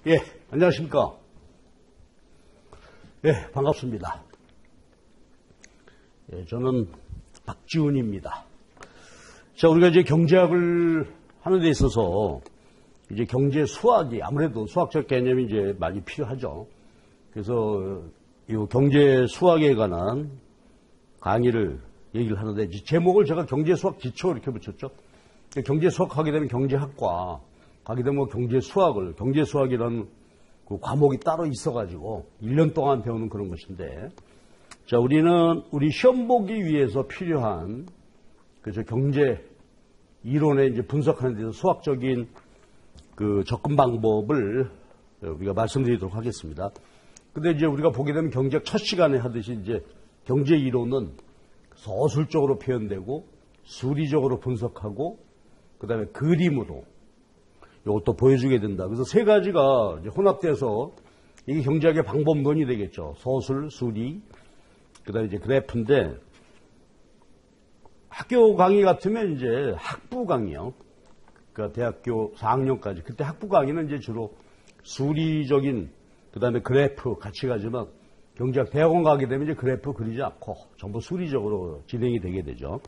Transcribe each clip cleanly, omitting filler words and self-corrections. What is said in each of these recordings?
예, 안녕하십니까. 예, 반갑습니다. 예, 저는 박지훈입니다. 자, 우리가 이제 경제학을 하는 데 있어서 이제 경제 수학이 아무래도 수학적 개념이 이제 많이 필요하죠. 그래서 이 경제 수학에 관한 강의를 얘기를 하는데 제목을 제가 경제 수학 기초 이렇게 붙였죠. 경제 수학 하게 되면 경제학과, 가게 되면 경제 수학이라는 그 과목이 따로 있어가지고 1년 동안 배우는 그런 것인데, 자, 우리는 우리 시험 보기 위해서 필요한 그저 경제 이론에 이제 분석하는 데서 수학적인 그 접근 방법을 우리가 말씀드리도록 하겠습니다. 근데 이제 우리가 보게 되면 경제학 첫 시간에 하듯이 이제 경제 이론은 서술적으로 표현되고 수리적으로 분석하고 그다음에 그림으로 이것도 보여주게 된다. 그래서 세 가지가 이제 혼합돼서 이게 경제학의 방법론이 되겠죠. 서술, 수리, 그다음에 이제 그래프인데, 학교 강의 같으면 이제 학부 강의요. 그러니까 대학교 4학년까지. 그때 학부 강의는 이제 주로 수리적인, 그다음에 그래프 같이 가지만 경제학 대학원 가게 되면 이제 그래프 그리지 않고 전부 수리적으로 진행이 되게 되죠.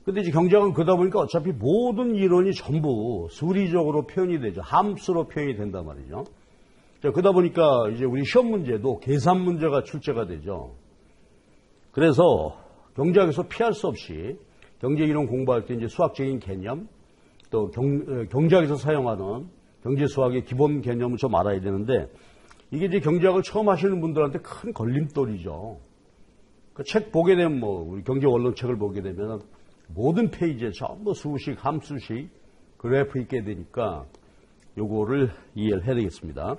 근데 이제 경제학은 그러다 보니까 어차피 모든 이론이 전부 수리적으로 표현이 되죠. 함수로 표현이 된단 말이죠. 자, 그러다 보니까 이제 우리 시험 문제도 계산 문제가 출제가 되죠. 그래서 경제학에서 피할 수 없이 경제 이론 공부할 때 이제 수학적인 개념, 또 경제학에서 사용하는 경제 수학의 기본 개념을 좀 알아야 되는데, 이게 이제 경제학을 처음 하시는 분들한테 큰 걸림돌이죠. 그 책 보게 되면 우리 경제 원론 책을 보게 되면 모든 페이지에 전부 수식, 함수식, 그래프 있게 되니까 요거를 이해를 해야 되겠습니다.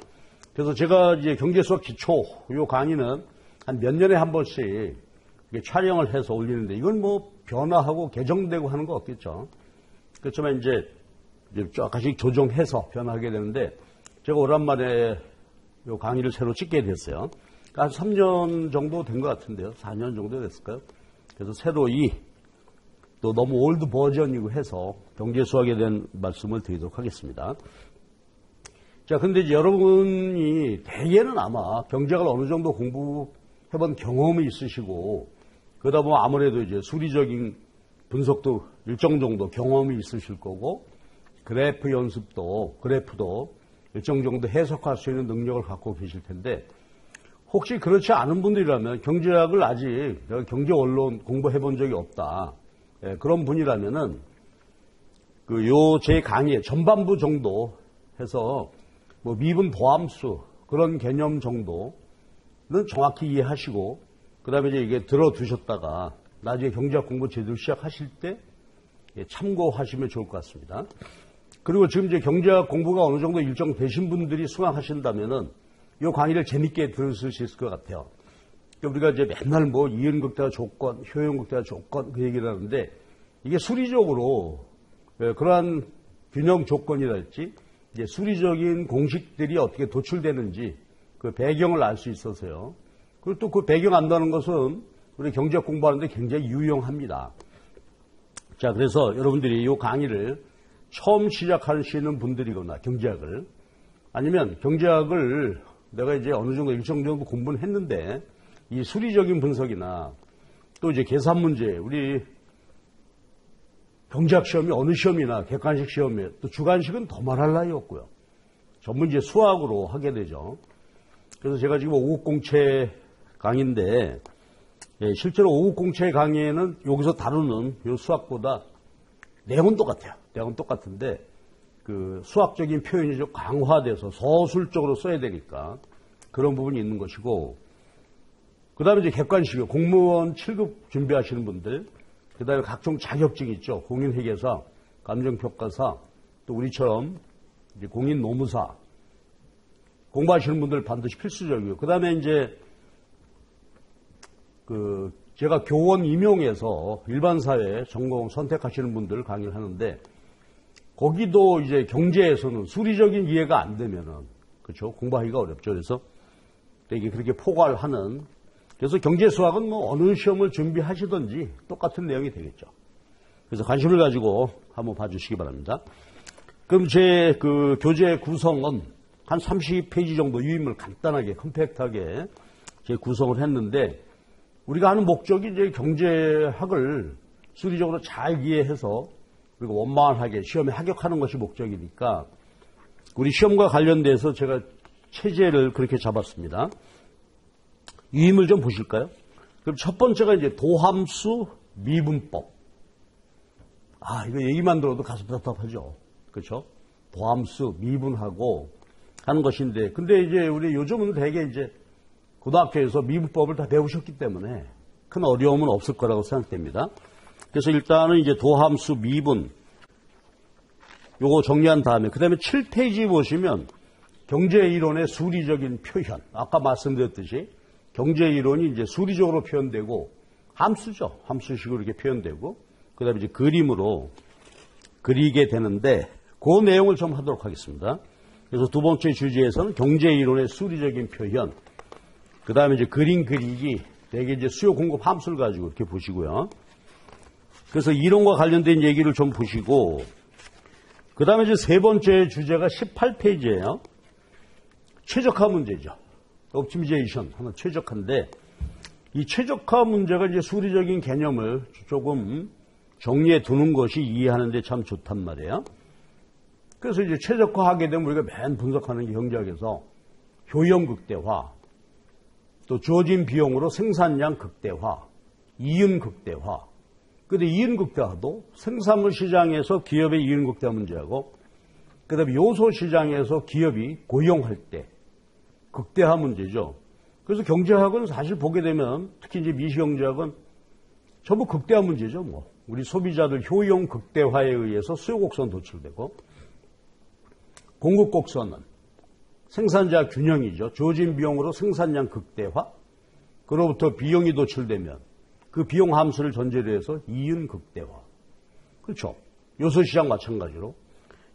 그래서 제가 이제 경제 수학 기초 요 강의는 한 몇 년에 한 번씩 촬영을 해서 올리는데, 이건 변화하고 개정되고 하는 거 없겠죠. 그렇지만 이제 조금씩 조정해서 변화하게 되는데, 제가 오랜만에 요 강의를 새로 찍게 됐어요. 한 3년 정도 된 것 같은데요. 4년 정도 됐을까요? 그래서 새로 또 너무 올드 버전이고 해서 경제 수학에 대한 말씀을 드리도록 하겠습니다. 자, 근데 이제 여러분이 대개는 아마 경제학을 어느 정도 공부해본 경험이 있으시고, 그러다 보면 아무래도 이제 수리적인 분석도 일정 정도 경험이 있으실 거고, 그래프도 일정 정도 해석할 수 있는 능력을 갖고 계실 텐데, 혹시 그렇지 않은 분들이라면 경제학을 아직 내가 경제 원론 공부해 본 적이 없다. 예, 그런 분이라면은 제 강의 전반부 정도 해서 미분 도함수 그런 개념 정도는 정확히 이해하시고, 그다음에 이제 이게 들어두셨다가 나중에 경제학 공부 제대로 시작하실 때 참고하시면 좋을 것 같습니다. 그리고 지금 이제 경제학 공부가 어느 정도 일정 되신 분들이 수강하신다면은 이 강의를 재밌게 들으실 수 있을 것 같아요. 우리가 이제 맨날 이윤극대화 조건, 효용극대화 조건 그 얘기를 하는데, 이게 수리적으로 그러한 균형 조건이랄지 이제 수리적인 공식들이 어떻게 도출되는지 그 배경을 알 수 있어서요. 그리고 또 그 배경 안다는 것은 우리 경제학 공부하는데 굉장히 유용합니다. 자, 그래서 여러분들이 이 강의를 처음 시작하시는 분들이거나 경제학을, 아니면 경제학을 내가 이제 어느 정도 일정 정도 공부는 했는데 이 수리적인 분석이나 또 이제 계산 문제, 우리 경제학 시험이 어느 시험이나 객관식 시험에 또 주관식은 더 말할 나위 없고요. 전부 이제 수학으로 하게 되죠. 그래서 제가 지금 5급 공채 강의인데, 실제로 5급 공채 강의에는 여기서 다루는 이 수학보다 내용은 똑같아요. 내용은 똑같은데 그 수학적인 표현이 좀 강화돼서 서술적으로 써야 되니까 그런 부분이 있는 것이고, 그 다음에 이제 객관식이요. 공무원 7급 준비하시는 분들, 그 다음에 각종 자격증 있죠. 공인회계사, 감정평가사, 또 우리처럼 이제 공인노무사 공부하시는 분들 반드시 필수적이고, 그 다음에 이제 제가 교원 임용해서 일반사회 전공 선택하시는 분들 강의를 하는데, 거기도 이제 경제에서는 수리적인 이해가 안 되면은, 그렇죠, 공부하기가 어렵죠. 그래서 되게 그렇게 포괄하는, 그래서 경제 수학은 어느 시험을 준비하시든지 똑같은 내용이 되겠죠. 그래서 관심을 가지고 한번 봐주시기 바랍니다. 그럼 제 그 교재 구성은 한 30페이지 정도 유인물 간단하게, 컴팩트하게 제 구성을 했는데, 우리가 하는 목적이 이제 경제학을 수리적으로 잘 이해해서 그리고 원만하게 시험에 합격하는 것이 목적이니까 우리 시험과 관련돼서 제가 체제를 그렇게 잡았습니다. 유인물 좀 보실까요? 그럼 첫 번째가 이제 도함수 미분법. 이거 얘기만 들어도 가슴 답답하죠. 그렇죠? 도함수 미분하고 하는 것인데, 근데 이제 우리 요즘은 대개 이제 고등학교에서 미분법을 다 배우셨기 때문에 큰 어려움은 없을 거라고 생각됩니다. 그래서 일단은 이제 도함수 미분 요거 정리한 다음에 그 다음에 7페이지 보시면 경제이론의 수리적인 표현. 아까 말씀드렸듯이 경제이론이 이제 수리적으로 표현되고 함수죠. 함수식으로 이렇게 표현되고 그 다음에 이제 그림으로 그리게 되는데 그 내용을 좀 하도록 하겠습니다. 그래서 두 번째 주제에서는 경제이론의 수리적인 표현. 그 다음에 이제 그림 그리기. 대개 이제 수요 공급 함수를 가지고 이렇게 보시고요. 그래서 이론과 관련된 얘기를 좀 보시고 그 다음에 이제 세 번째 주제가 18페이지예요. 최적화 문제죠. 옵티미제이션 하나 최적화인데 이 최적화 문제가 이제 수리적인 개념을 조금 정리해 두는 것이 이해하는 데 참 좋단 말이에요. 그래서 이제 최적화하게 되면 우리가 맨 분석하는 게 경제학에서 효용 극대화, 또 주어진 비용으로 생산량 극대화, 이윤 극대화. 근데 이윤 극대화도 생산물 시장에서 기업의 이윤 극대화 문제하고 그다음에 요소 시장에서 기업이 고용할 때 극대화 문제죠. 그래서 경제학은 사실 보게 되면 특히 이제 미시경제학은 전부 극대화 문제죠. 뭐 우리 소비자들 효용 극대화에 의해서 수요 곡선 도출되고 공급 곡선은 생산자 균형이죠. 주어진 비용으로 생산량 극대화, 그로부터 비용이 도출되면 그 비용 함수를 전제로 해서 이윤 극대화. 그렇죠. 요소시장 마찬가지로.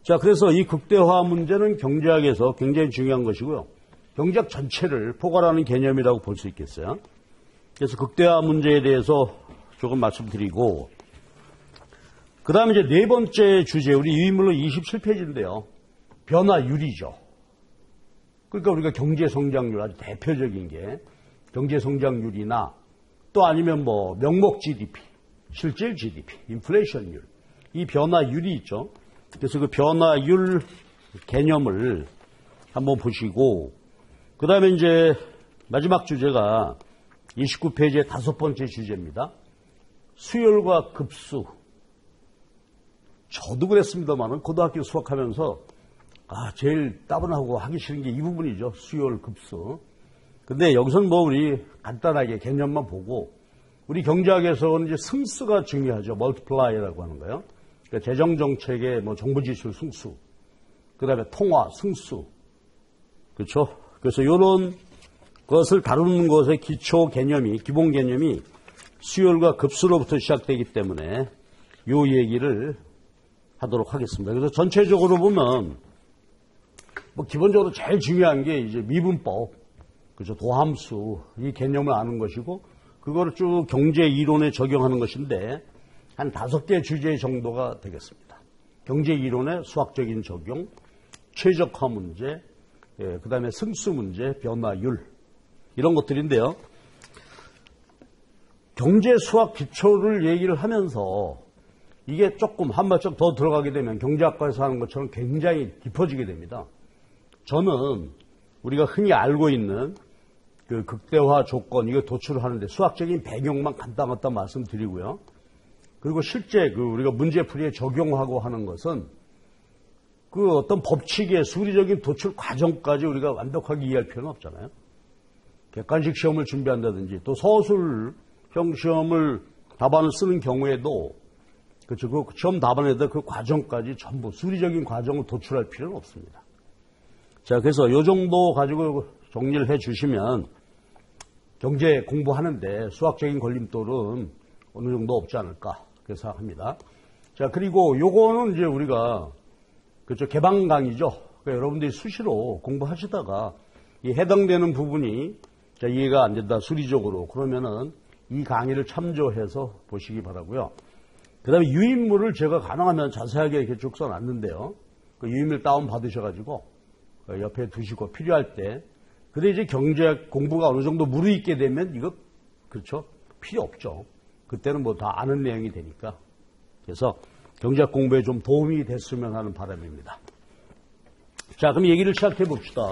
자, 그래서 이 극대화 문제는 경제학에서 굉장히 중요한 것이고요. 경제학 전체를 포괄하는 개념이라고 볼 수 있겠어요. 그래서 극대화 문제에 대해서 조금 말씀드리고, 그 다음에 이제 네 번째 주제, 우리 유인물로 27페이지인데요. 변화율이죠. 그러니까 우리가 경제성장률, 아주 대표적인 게 경제성장률이나 또 아니면 뭐 명목 GDP, 실질 GDP, 인플레이션율, 이 변화율이 있죠. 그래서 그 변화율 개념을 한번 보시고, 그 다음에 이제 마지막 주제가 29페이지의 다섯 번째 주제입니다. 수열과 급수. 저도 그랬습니다만은 고등학교 수학하면서 제일 따분하고 하기 싫은 게 이 부분이죠. 수열, 급수. 근데 여기서는 뭐 우리 간단하게 개념만 보고 우리 경제학에서는 이제 승수가 중요하죠. 멀티플라이라고 하는 거예요. 그러니까 재정정책의 뭐 정부지출 승수, 그 다음에 통화 승수. 그렇죠? 그래서 이런 것을 다루는 것의 기초 개념이, 기본 개념이 수열과 급수로부터 시작되기 때문에 이 얘기를 하도록 하겠습니다. 그래서 전체적으로 보면 뭐 기본적으로 제일 중요한 게 이제 미분법, 그죠? 도함수, 이 개념을 아는 것이고, 그거를 쭉 경제 이론에 적용하는 것인데, 한 5개 주제 정도가 되겠습니다. 경제 이론의 수학적인 적용, 최적화 문제, 그 다음에 승수 문제, 변화율, 이런 것들인데요. 경제 수학 기초를 얘기를 하면서 이게 조금 한 발짝 더 들어가게 되면 경제학과에서 하는 것처럼 굉장히 깊어지게 됩니다. 저는 우리가 흔히 알고 있는 그 극대화 조건, 이거 도출하는데 수학적인 배경만 간단하다 말씀드리고요. 그리고 실제 그 우리가 문제풀이에 적용하고 하는 것은 그 어떤 법칙의 수리적인 도출 과정까지 우리가 완벽하게 이해할 필요는 없잖아요. 객관식 시험을 준비한다든지 또 서술형 시험을 답안을 쓰는 경우에도 그렇죠. 그 시험 답안에다 그 과정까지 전부 수리적인 과정을 도출할 필요는 없습니다. 자, 그래서 이 정도 가지고 정리를 해 주시면 경제 공부하는데 수학적인 걸림돌은 어느 정도 없지 않을까 그렇게 생각합니다. 자, 그리고 요거는 이제 우리가 그렇죠. 개방 강의죠. 그러니까 여러분들이 수시로 공부하시다가 이 해당되는 부분이 자, 이해가 안 된다 수리적으로 그러면은 이 강의를 참조해서 보시기 바라고요. 그 다음에 유인물을 제가 가능하면 자세하게 이렇게 쭉 써놨는데요. 그 유인물 다운 받으셔가지고 옆에 두시고 필요할 때. 근데 이제 경제학 공부가 어느 정도 무르익게 되면 이거 그렇죠? 필요 없죠. 그때는 뭐 다 아는 내용이 되니까. 그래서 경제학 공부에 좀 도움이 됐으면 하는 바람입니다. 자, 그럼 얘기를 시작해 봅시다.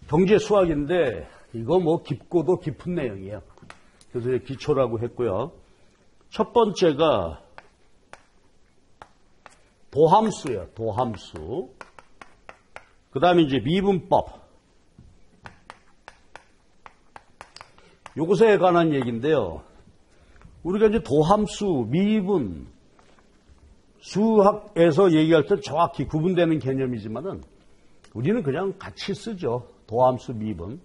경제 수학인데 이거 뭐 깊고도 깊은 내용이에요. 그래서 기초라고 했고요. 첫 번째가 도함수예요. 도함수. 그 다음에 이제 미분법. 요것에 관한 얘기인데요. 우리가 이제 도함수, 미분, 수학에서 얘기할 때 정확히 구분되는 개념이지만은 우리는 그냥 같이 쓰죠. 도함수, 미분.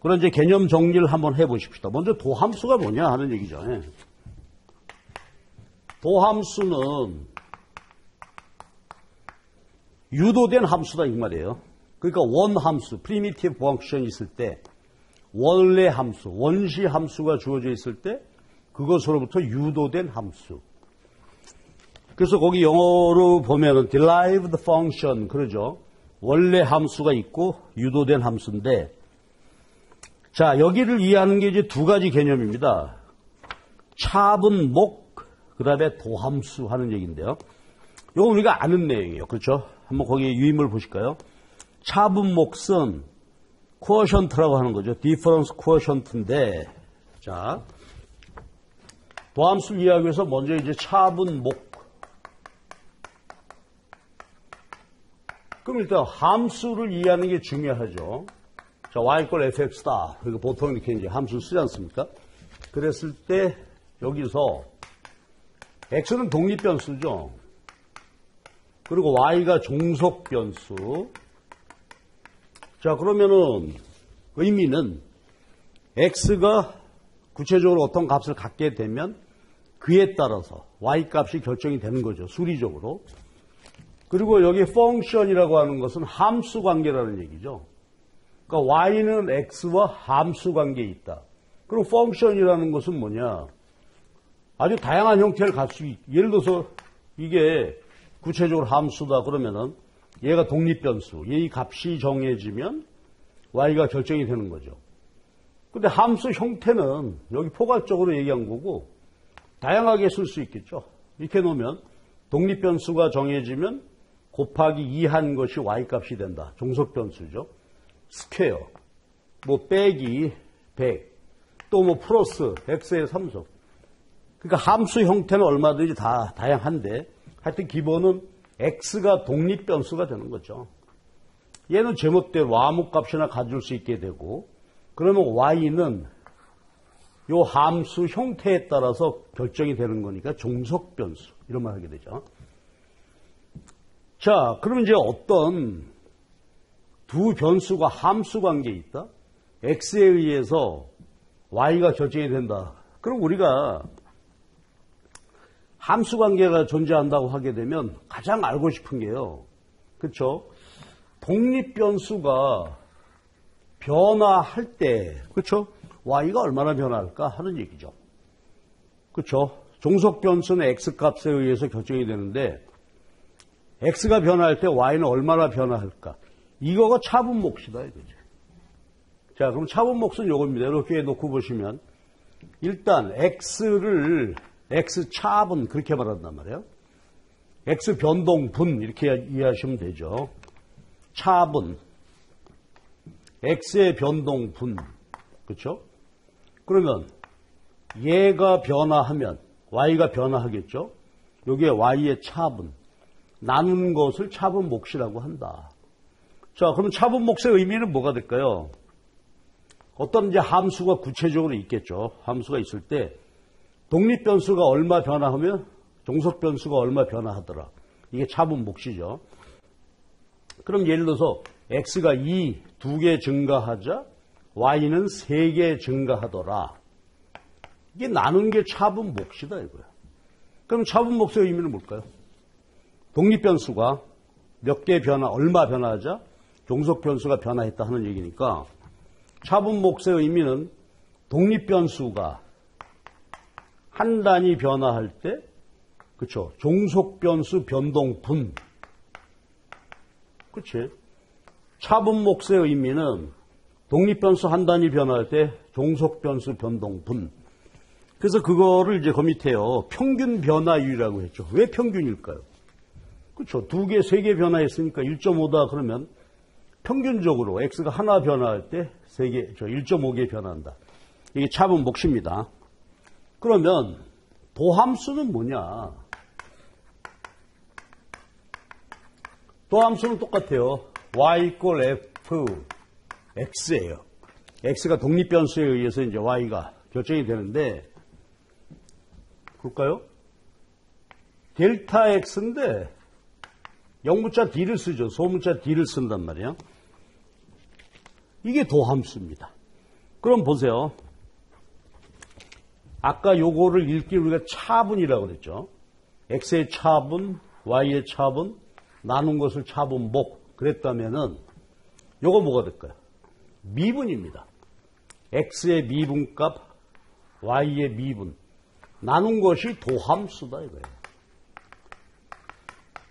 그런 이제 개념 정리를 한번 해보십시다. 먼저 도함수가 뭐냐 하는 얘기죠. 도함수는 유도된 함수다 이 말이에요. 그러니까 원함수, primitive function이 있을 때 원래 함수, 원시 함수가 주어져 있을 때 그것으로부터 유도된 함수. 그래서 거기 영어로 보면은 derived function 그러죠. 원래 함수가 있고 유도된 함수인데 자, 여기를 이해하는 게 이제 두 가지 개념입니다. 차분, 목, 그 다음에 도함수 하는 얘기인데요. 이거 우리가 아는 내용이에요. 그렇죠? 한번 거기에 유인물 보실까요? 차분, 목은 quotient라고 하는 거죠. difference quotient인데 자, 도함수를 이해하기 위해서 먼저 이제 차분, 목. 그럼 일단 함수를 이해하는 게 중요하죠. 자, y = fx다. 그리고 보통 이렇게 이제 함수를 쓰지 않습니까? 그랬을 때 여기서 x는 독립변수죠. 그리고 y가 종속변수. 자, 그러면은 의미는 x가 구체적으로 어떤 값을 갖게 되면 그에 따라서 y 값이 결정이 되는 거죠. 수리적으로. 그리고 여기 펑션이라고 하는 것은 함수 관계라는 얘기죠. 그러니까 y는 x와 함수 관계에 있다. 그럼 펑션이라는 것은 뭐냐? 아주 다양한 형태를 갖수 예를 들어서 이게 구체적으로 함수다 그러면은 얘가 독립변수, 얘의 값이 정해지면 y가 결정이 되는 거죠. 근데 함수 형태는 여기 포괄적으로 얘기한 거고 다양하게 쓸 수 있겠죠. 이렇게 놓으면 독립변수가 정해지면 곱하기 2한 것이 y값이 된다. 종속변수죠. 스퀘어, 뭐 빼기 100, 또 뭐 플러스 x의 3속. 그러니까 함수 형태는 얼마든지 다 다양한데 하여튼 기본은 x가 독립변수가 되는 거죠. 얘는 제멋대로 아무값이나 가질 수 있게 되고 그러면 y는 요 함수 형태에 따라서 결정이 되는 거니까 종속변수 이런 말 하게 되죠. 자, 그러면 이제 어떤 두 변수가 함수 관계에 있다? x에 의해서 y가 결정이 된다. 그럼 우리가 함수 관계가 존재한다고 하게 되면 가장 알고 싶은 게요. 그렇죠? 독립변수가 변화할 때, 그렇죠? y가 얼마나 변화할까 하는 얘기죠. 그렇죠? 종속변수는 x값에 의해서 결정이 되는데 x가 변화할 때 y는 얼마나 변화할까? 이거가 차분 몫이다 이거죠. 자, 그럼 차분 몫은 요겁니다. 이렇게 놓고 보시면 일단 x를 x 차분 그렇게 말한단 말이에요. x 변동분 이렇게 이해하시면 되죠. 차분 x의 변동분 그렇죠? 그러면 얘가 변화하면 y가 변화하겠죠. 여기에 y의 차분 나누는 것을 차분 몫이라고 한다. 자, 그럼 차분 몫의 의미는 뭐가 될까요? 어떤 이제 함수가 구체적으로 있겠죠. 함수가 있을 때 독립변수가 얼마 변화하면 종속변수가 얼마 변화하더라. 이게 차분 몫이죠. 그럼 예를 들어서 x가 2개 증가하자 y는 3개 증가하더라. 이게 나눈 게 차분 몫이다 이거야. 그럼 차분 몫의 의미는 뭘까요? 독립변수가 몇 개 변화, 얼마 변화하자 종속변수가 변화했다 하는 얘기니까 차분 몫의 의미는 독립변수가 한 단위 변화할 때, 그렇죠? 종속변수 변동분 그치? 차분 몫의 의미는 독립변수 한 단위 변화할 때 종속변수 변동분. 그래서 그거를 이제 그 밑에요. 평균 변화율이라고 했죠. 왜 평균일까요? 그렇죠. 2개, 3개 변화했으니까 1.5다 그러면 평균적으로 x가 하나 변화할 때 1.5개 변화한다. 이게 차분 몫입니다. 그러면 도함수는 뭐냐? 도함수는 똑같아요. y = f x예요. x가 독립변수에 의해서 이제 y가 결정이 되는데, 볼까요? 델타 x인데 영문자 d를 쓰죠. 소문자 d를 쓴단 말이에요. 이게 도함수입니다. 그럼 보세요. 아까 요거를 읽기 우리가 차분이라고 그랬죠. x의 차분, y의 차분, 나눈 것을 차분목 그랬다면은 요거 뭐가 될까요? 미분입니다. x의 미분값, y의 미분. 나눈 것이 도함수다 이거예요.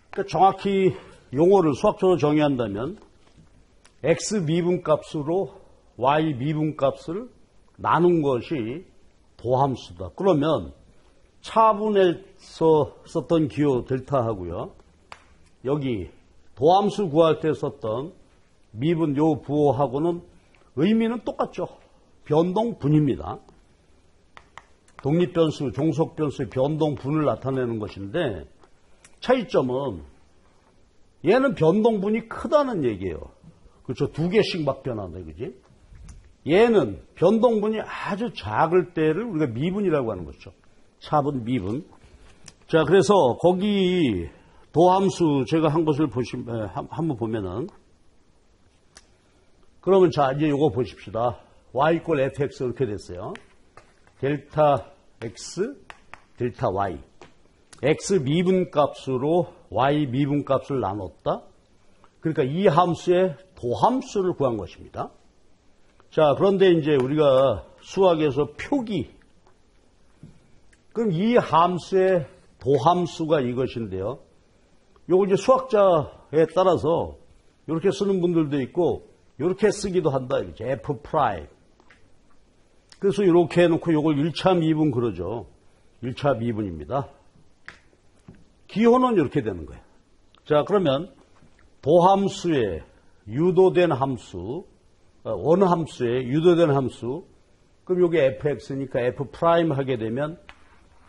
그러니까 정확히 용어를 수학적으로 정의한다면 x 미분값으로 y 미분값을 나눈 것이 도함수다. 그러면 차분에서 썼던 기호 델타하고요. 여기 도함수 구할 때 썼던 미분 요 부호하고는 의미는 똑같죠. 변동분입니다. 독립변수, 종속변수의 변동분을 나타내는 것인데 차이점은 얘는 변동분이 크다는 얘기예요. 그렇죠. 2개씩 막 변한다, 그지? 얘는 변동분이 아주 작을 때를 우리가 미분이라고 하는 거죠. 차분, 미분. 자, 그래서 거기 도함수 제가 한 것을 한번 보면은 그러면 자, 이제 요거 보십시다. y = fx 이렇게 됐어요. 델타 x, 델타 y. x 미분값으로 y 미분값을 나눴다. 그러니까 이 함수의 도함수를 구한 것입니다. 자, 그런데 이제 우리가 수학에서 표기. 그럼 이 함수의 도함수가 이것인데요. 요거 이제 수학자에 따라서 이렇게 쓰는 분들도 있고 이렇게 쓰기도 한다. 이렇게 f 프라임. 그래서 이렇게 해놓고 요걸 1차 미분 그러죠. 1차 미분입니다. 기호는 이렇게 되는 거예요. 자, 그러면 도함수의 유도된 함수, 원함수의 유도된 함수, 그럼 요게 fx니까 f 프라임 하게 되면,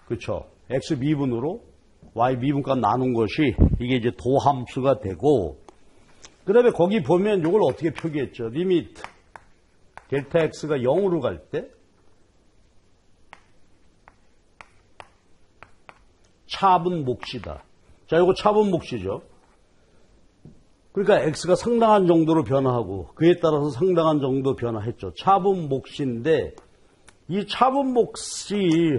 그렇죠. x 미분으로 y 미분값 나눈 것이 이게 이제 도함수가 되고, 그 다음에 거기 보면 요걸 어떻게 표기했죠? 리미트 델타 x가 0으로 갈 때 차분 몫이다. 자, 요거 차분 몫이죠. 그러니까 x가 상당한 정도로 변화하고 그에 따라서 상당한 정도 변화했죠. 차분 몫인데 이 차분 몫이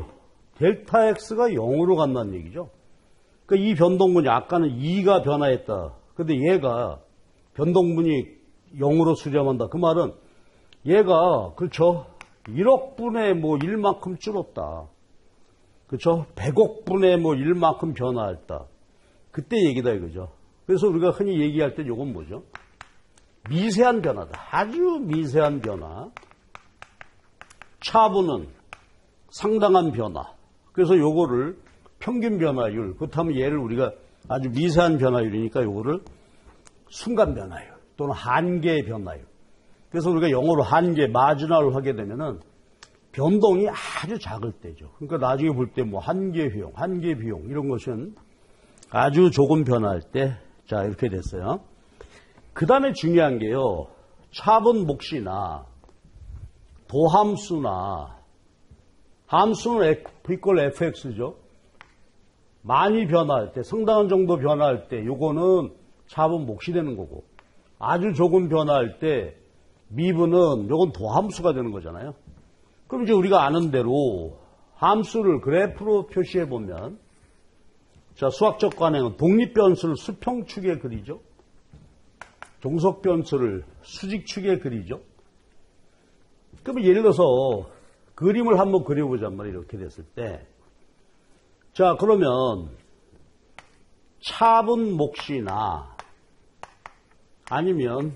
델타 x가 0으로 간다는 얘기죠. 그러니까 이 변동분이 아까는 2가 변화했다. 근데 얘가 변동분이 0으로 수렴한다. 그 말은 얘가 그렇죠. 1억 분의 뭐 1만큼 줄었다. 그렇죠. 100억 분의 뭐 1만큼 변화했다. 그때 얘기다 이거죠. 그래서 우리가 흔히 얘기할 때 이건 뭐죠? 미세한 변화다. 아주 미세한 변화. 차분은 상당한 변화. 그래서 요거를 평균 변화율. 그렇다면 얘를 우리가 아주 미세한 변화율이니까 요거를 순간 변화율 또는 한계 변화율. 그래서 우리가 영어로 한계, 마지널을 하게 되면은 변동이 아주 작을 때죠. 그러니까 나중에 볼 때 뭐 한계 효용, 한계 비용 이런 것은 아주 조금 변화할 때, 자, 이렇게 됐어요. 그 다음에 중요한 게요. 차분 몫이나 도함수나 함수는 f = fx죠. 많이 변화할 때, 상당한 정도 변화할 때 요거는 차분 몫이 되는 거고 아주 조금 변화할 때 미분은 요건 도함수가 되는 거잖아요. 그럼 이제 우리가 아는 대로 함수를 그래프로 표시해 보면 자, 수학적 관행은 독립변수를 수평축에 그리죠. 종속변수를 수직축에 그리죠. 그러면 예를 들어서 그림을 한번 그려보자 말이에요. 이렇게 됐을 때 자, 그러면 차분 몫이나 아니면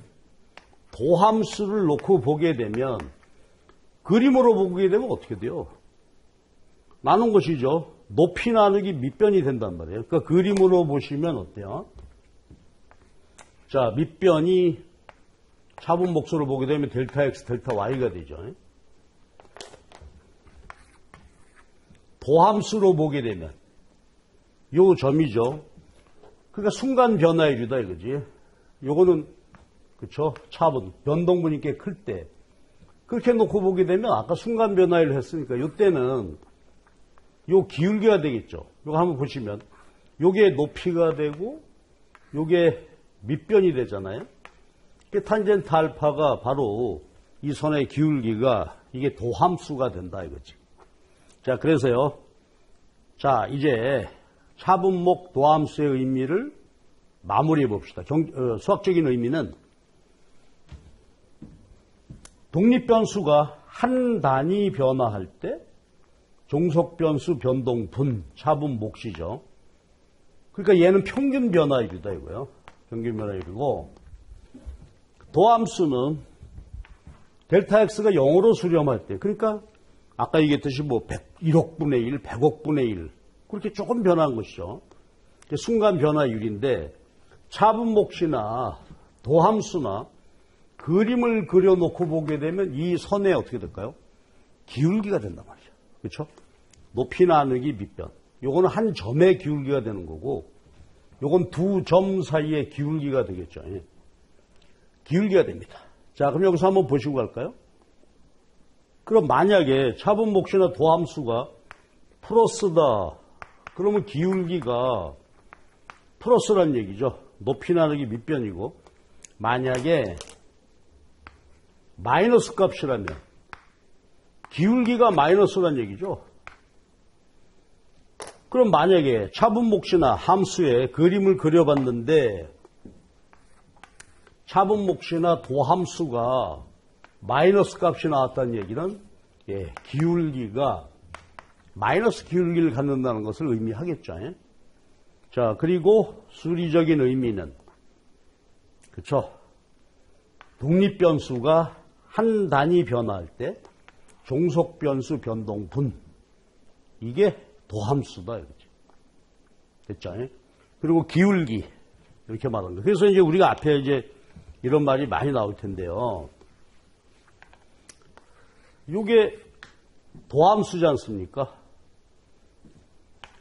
도함수를 놓고 보게 되면 그림으로 보게 되면 어떻게 돼요? 나눈 것이죠. 높이 나누기 밑변이 된단 말이에요. 그러니까 그림으로 보시면 어때요? 자, 밑변이 차분 목수를 보게 되면 델타 x, 델타 y가 되죠. 도함수로 보게 되면 요 점이죠. 그러니까 순간 변화율이다 이거지. 요거는 그쵸? 차분, 변동분이 꽤 클 때. 그렇게 놓고 보게 되면 아까 순간 변화율을 했으니까 요때는 요 기울기가 되겠죠. 요거 한번 보시면 요게 높이가 되고 요게 밑변이 되잖아요. 탄젠트 알파가 바로 이 선의 기울기가 이게 도함수가 된다 이거지. 자, 그래서요. 자, 이제 차분목 도함수의 의미를 마무리해 봅시다. 수학적인 의미는 독립변수가 한 단위 변화할 때 종속변수 변동분 차분목시죠. 그러니까 얘는 평균 변화율이다 이거예요. 평균 변화율이고 도함수는 델타 x가 0으로 수렴할 때 그러니까 아까 얘기했듯이 뭐 1억분의 1, 100억분의 1 그렇게 조금 변한 것이죠. 순간 변화율인데 차분목시나 도함수나 그림을 그려놓고 보게 되면 이 선에 어떻게 될까요? 기울기가 된단 말이죠. 그렇죠? 높이 나누기 밑변. 요거는 한 점의 기울기가 되는 거고 요건 두 점 사이의 기울기가 되겠죠. 예. 기울기가 됩니다. 자, 그럼 여기서 한번 보시고 갈까요? 그럼 만약에 차분목시나 도함수가 플러스다. 그러면 기울기가 플러스란 얘기죠. 높이 나누기 밑변이고 만약에 마이너스 값이라면 기울기가 마이너스란 얘기죠. 그럼 만약에 차분목시나 함수의 그림을 그려봤는데 차분목시나 도함수가 마이너스 값이 나왔다는 얘기는 기울기가 마이너스 기울기를 갖는다는 것을 의미하겠죠. 자, 그리고 수리적인 의미는 그렇죠. 독립변수가 한 단위 변화할 때 종속변수 변동분 이게 도함수다 이거지. 됐죠? 그리고 기울기 이렇게 말하는 거예요. 그래서 이제 우리가 앞에 이제 이런 말이 많이 나올 텐데요. 이게 도함수지 않습니까?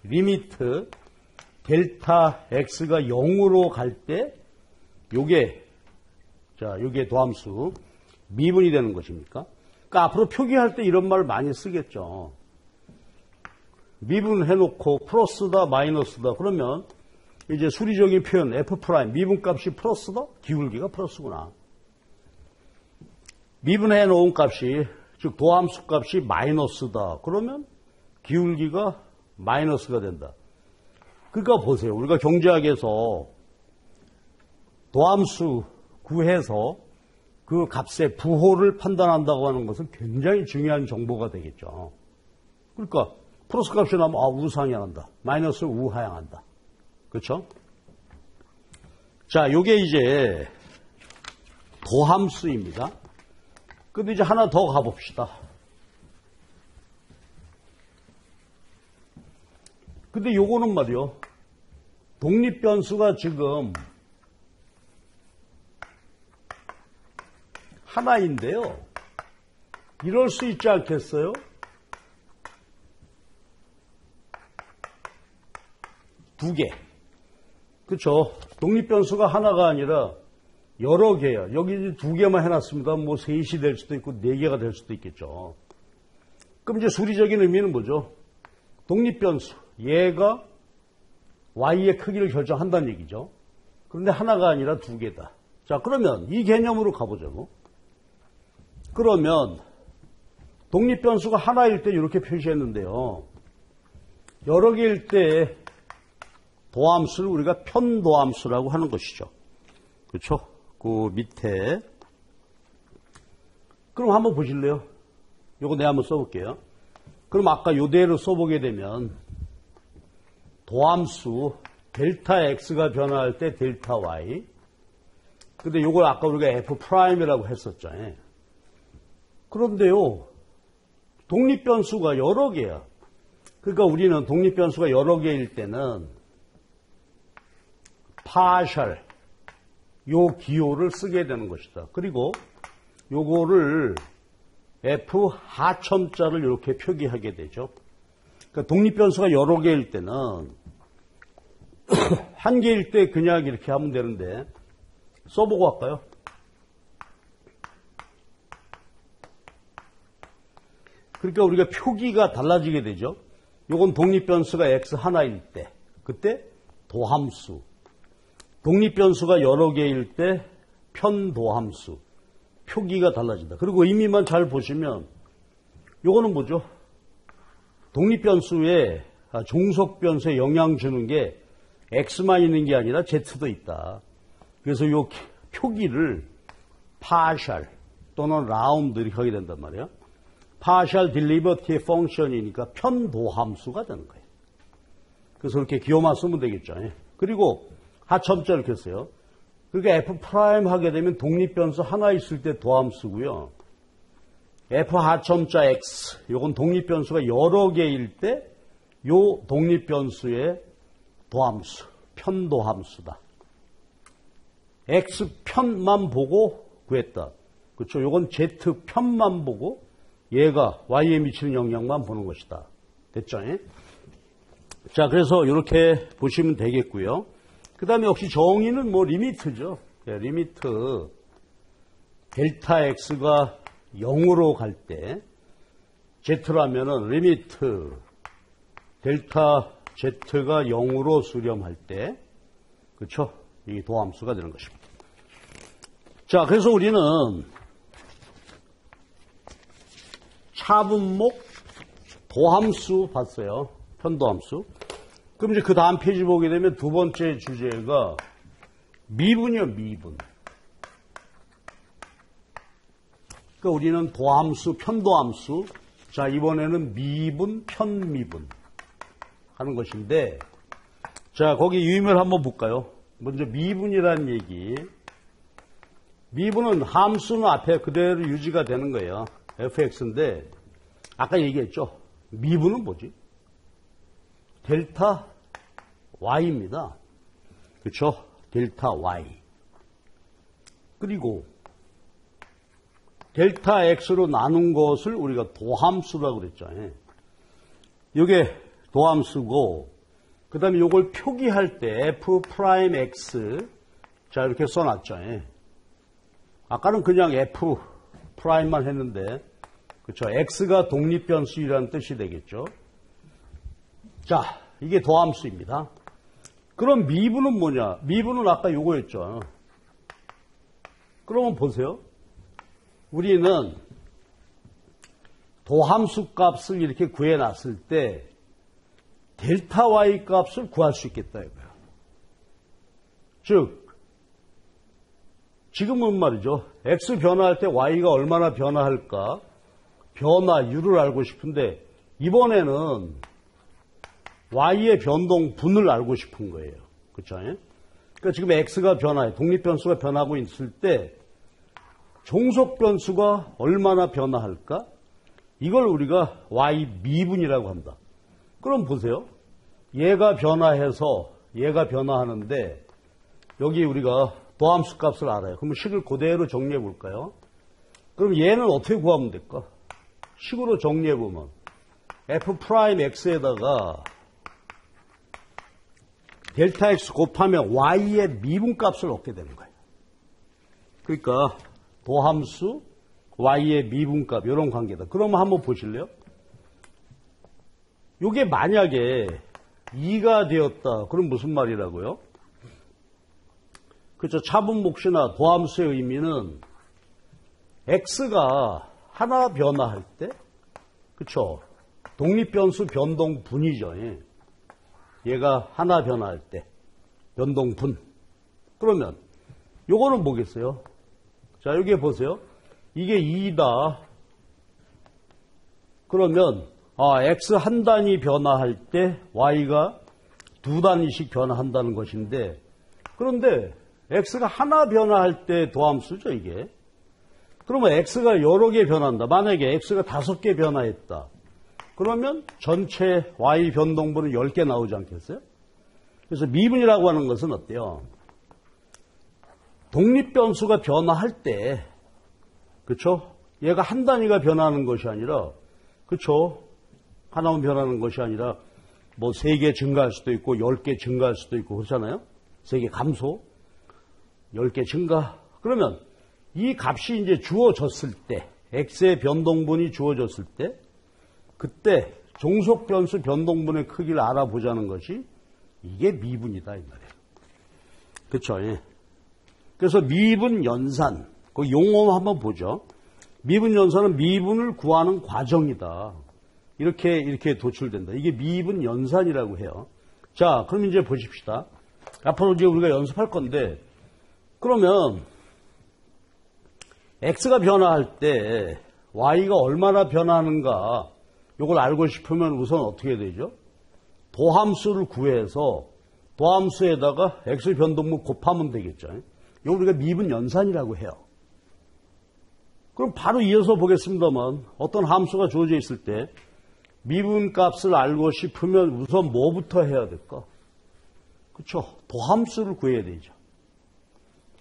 리미트 델타 x가 0으로 갈 때 요게 도함수 미분이 되는 것입니까? 그러니까 앞으로 표기할 때 이런 말 많이 쓰겠죠. 미분해놓고 플러스다 마이너스다 그러면 이제 수리적인 표현 f 프라임 미분값이 플러스다 기울기가 플러스구나. 미분해놓은 값이 즉 도함수 값이 마이너스다 그러면 기울기가 마이너스가 된다. 그러니까 보세요. 우리가 경제학에서 도함수 구해서 그 값의 부호를 판단한다고 하는 것은 굉장히 중요한 정보가 되겠죠. 그러니까 플러스 값이 나면 우상향한다. 마이너스 우하향한다. 그렇죠? 자, 요게 이제 도함수입니다. 근데 이제 하나 더 가봅시다. 근데 요거는 말이요. 독립변수가 지금 하나인데요. 이럴 수 있지 않겠어요? 두 개. 그렇죠. 독립변수가 하나가 아니라 여러 개야. 여기 두 개만 해놨습니다. 뭐 셋이 될 수도 있고 네 개가 될 수도 있겠죠. 그럼 이제 수리적인 의미는 뭐죠? 독립변수. 얘가 y의 크기를 결정한다는 얘기죠. 그런데 하나가 아니라 두 개다. 자, 그러면 이 개념으로 가보자고. 그러면 독립변수가 하나일 때 이렇게 표시했는데요. 여러 개일 때 도함수를 우리가 편도함수라고 하는 것이죠. 그렇죠? 그 밑에. 그럼 한번 보실래요? 요거 내가 한번 써볼게요. 그럼 아까 요대로 써보게 되면 도함수 델타 x가 변화할 때 델타 y 근데 요걸 아까 우리가 F'이라고 했었죠. 그런데요, 독립변수가 여러 개야. 그러니까 우리는 독립변수가 여러 개일 때는 partial, 요 기호를 쓰게 되는 것이다. 그리고 요거를 F 하첨자를 이렇게 표기하게 되죠. 그러니까 독립변수가 여러 개일 때는 한 개일 때 그냥 이렇게 하면 되는데 써보고 할까요? 그러니까 우리가 표기가 달라지게 되죠. 요건 독립변수가 x 하나일 때, 그때 도함수. 독립변수가 여러 개일 때 편도함수. 표기가 달라진다. 그리고 의미만 잘 보시면 요거는 뭐죠? 독립변수에 종속변수에 영향 주는 게 x만 있는 게 아니라 z도 있다. 그래서 요 표기를 partial 또는 round 이렇게 하게 된단 말이에요. partial derivative function이니까 편도함수가 되는 거예요. 그래서 이렇게 기호만 쓰면 되겠죠. 그리고 하첨자 이렇게 써요. 그러니까 F' 하게 되면 독립변수 하나 있을 때 도함수고요. F 하첨자 X, 요건 독립변수가 여러 개일 때 요 독립변수의 도함수, 편도함수다. X편만 보고 구했다. 그렇죠? 요건 Z편만 보고 얘가 Y에 미치는 영향만 보는 것이다. 됐죠? 자, 그래서 이렇게 보시면 되겠고요. 그 다음에 역시 정의는 뭐 리미트죠. 리미트 델타 X가 0으로 갈 때 Z라면은 리미트 델타 Z가 0으로 수렴할 때 그렇죠? 이게 도함수가 되는 것입니다. 자, 그래서 우리는 차분목 도함수 봤어요. 편도함수. 그럼 이제 그 다음 페이지 보게 되면 두 번째 주제가 미분이요, 미분. 그러니까 우리는 도함수, 편도함수. 자, 이번에는 미분, 편미분 하는 것인데, 자, 거기 유의미를 한번 볼까요? 먼저 미분이라는 얘기. 미분은 함수는 앞에 그대로 유지가 되는 거예요. fx인데, 아까 얘기했죠? 미분은 뭐지? 델타 y입니다. 그렇죠? 델타 y. 그리고 델타 x로 나눈 것을 우리가 도함수라고 그랬죠. 이게 도함수고, 그 다음에 이걸 표기할 때 f'x, 자, 이렇게 써놨죠. 아까는 그냥 f'만 했는데, 그렇죠? x가 독립변수이라는 뜻이 되겠죠. 자, 이게 도함수입니다. 그럼 미분은 뭐냐? 미분은 아까 요거였죠. 그러면 보세요. 우리는 도함수 값을 이렇게 구해놨을 때 델타 y 값을 구할 수 있겠다 이거예요. 즉, 지금은 말이죠. x 변화할 때 y가 얼마나 변화할까? 변화율을 알고 싶은데 이번에는 y의 변동 분을 알고 싶은 거예요. 그렇죠? 그러니까 지금 x가 변화해, 독립변수가 변하고 있을 때 종속변수가 얼마나 변화할까? 이걸 우리가 y 미분이라고 한다. 그럼 보세요. 얘가 변화해서 얘가 변화하는데 여기 우리가 도함수 값을 알아요. 그럼 식을 그대로 정리해 볼까요? 그럼 얘는 어떻게 구하면 될까? 식으로 정리해 보면 f'x에다가 델타 x 곱하면 y의 미분값을 얻게 되는 거예요. 그러니까 도함수 y의 미분값 이런 관계다. 그러면 한번 보실래요? 이게 만약에 2가 되었다. 그럼 무슨 말이라고요? 그렇죠. 차분목시나 도함수의 의미는 x가 하나 변화할 때, 그렇죠. 독립변수 변동분이죠. 얘가 하나 변화할 때 변동분. 그러면 요거는 뭐겠어요? 자, 여기 보세요. 이게 2다. 그러면 x 한 단위 변화할 때 y가 두 단위씩 변화한다는 것인데, 그런데 x가 하나 변화할 때 도함수죠, 이게. 그러면 x가 여러 개 변한다. 만약에 x가 5개 변화했다. 그러면 전체 y 변동분은 10개 나오지 않겠어요? 그래서 미분이라고 하는 것은 어때요? 독립변수가 변화할 때, 그쵸? 얘가 한 단위가 변하는 것이 아니라, 그쵸? 하나만 변하는 것이 아니라, 뭐 3개 증가할 수도 있고, 10개 증가할 수도 있고, 그렇잖아요? 3개 감소, 10개 증가. 그러면 이 값이 이제 주어졌을 때, x의 변동분이 주어졌을 때, 그때 종속변수 변동분의 크기를 알아보자는 것이 이게 미분이다, 이 말이에요. 그쵸? 예. 그래서 미분 연산, 그 용어 한번 보죠. 미분 연산은 미분을 구하는 과정이다. 이렇게 도출된다. 이게 미분 연산이라고 해요. 자, 그럼 이제 보십시다. 앞으로 이제 우리가 연습할 건데, 그러면 x가 변화할 때 y가 얼마나 변하는가, 이걸 알고 싶으면 우선 어떻게 되죠? 도함수를 구해서 도함수에다가 x 변동분 곱하면 되겠죠. 이걸 우리가 미분 연산이라고 해요. 그럼 바로 이어서 보겠습니다만, 어떤 함수가 주어져 있을 때 미분 값을 알고 싶으면 우선 뭐부터 해야 될까? 그렇죠. 도함수를 구해야 되죠.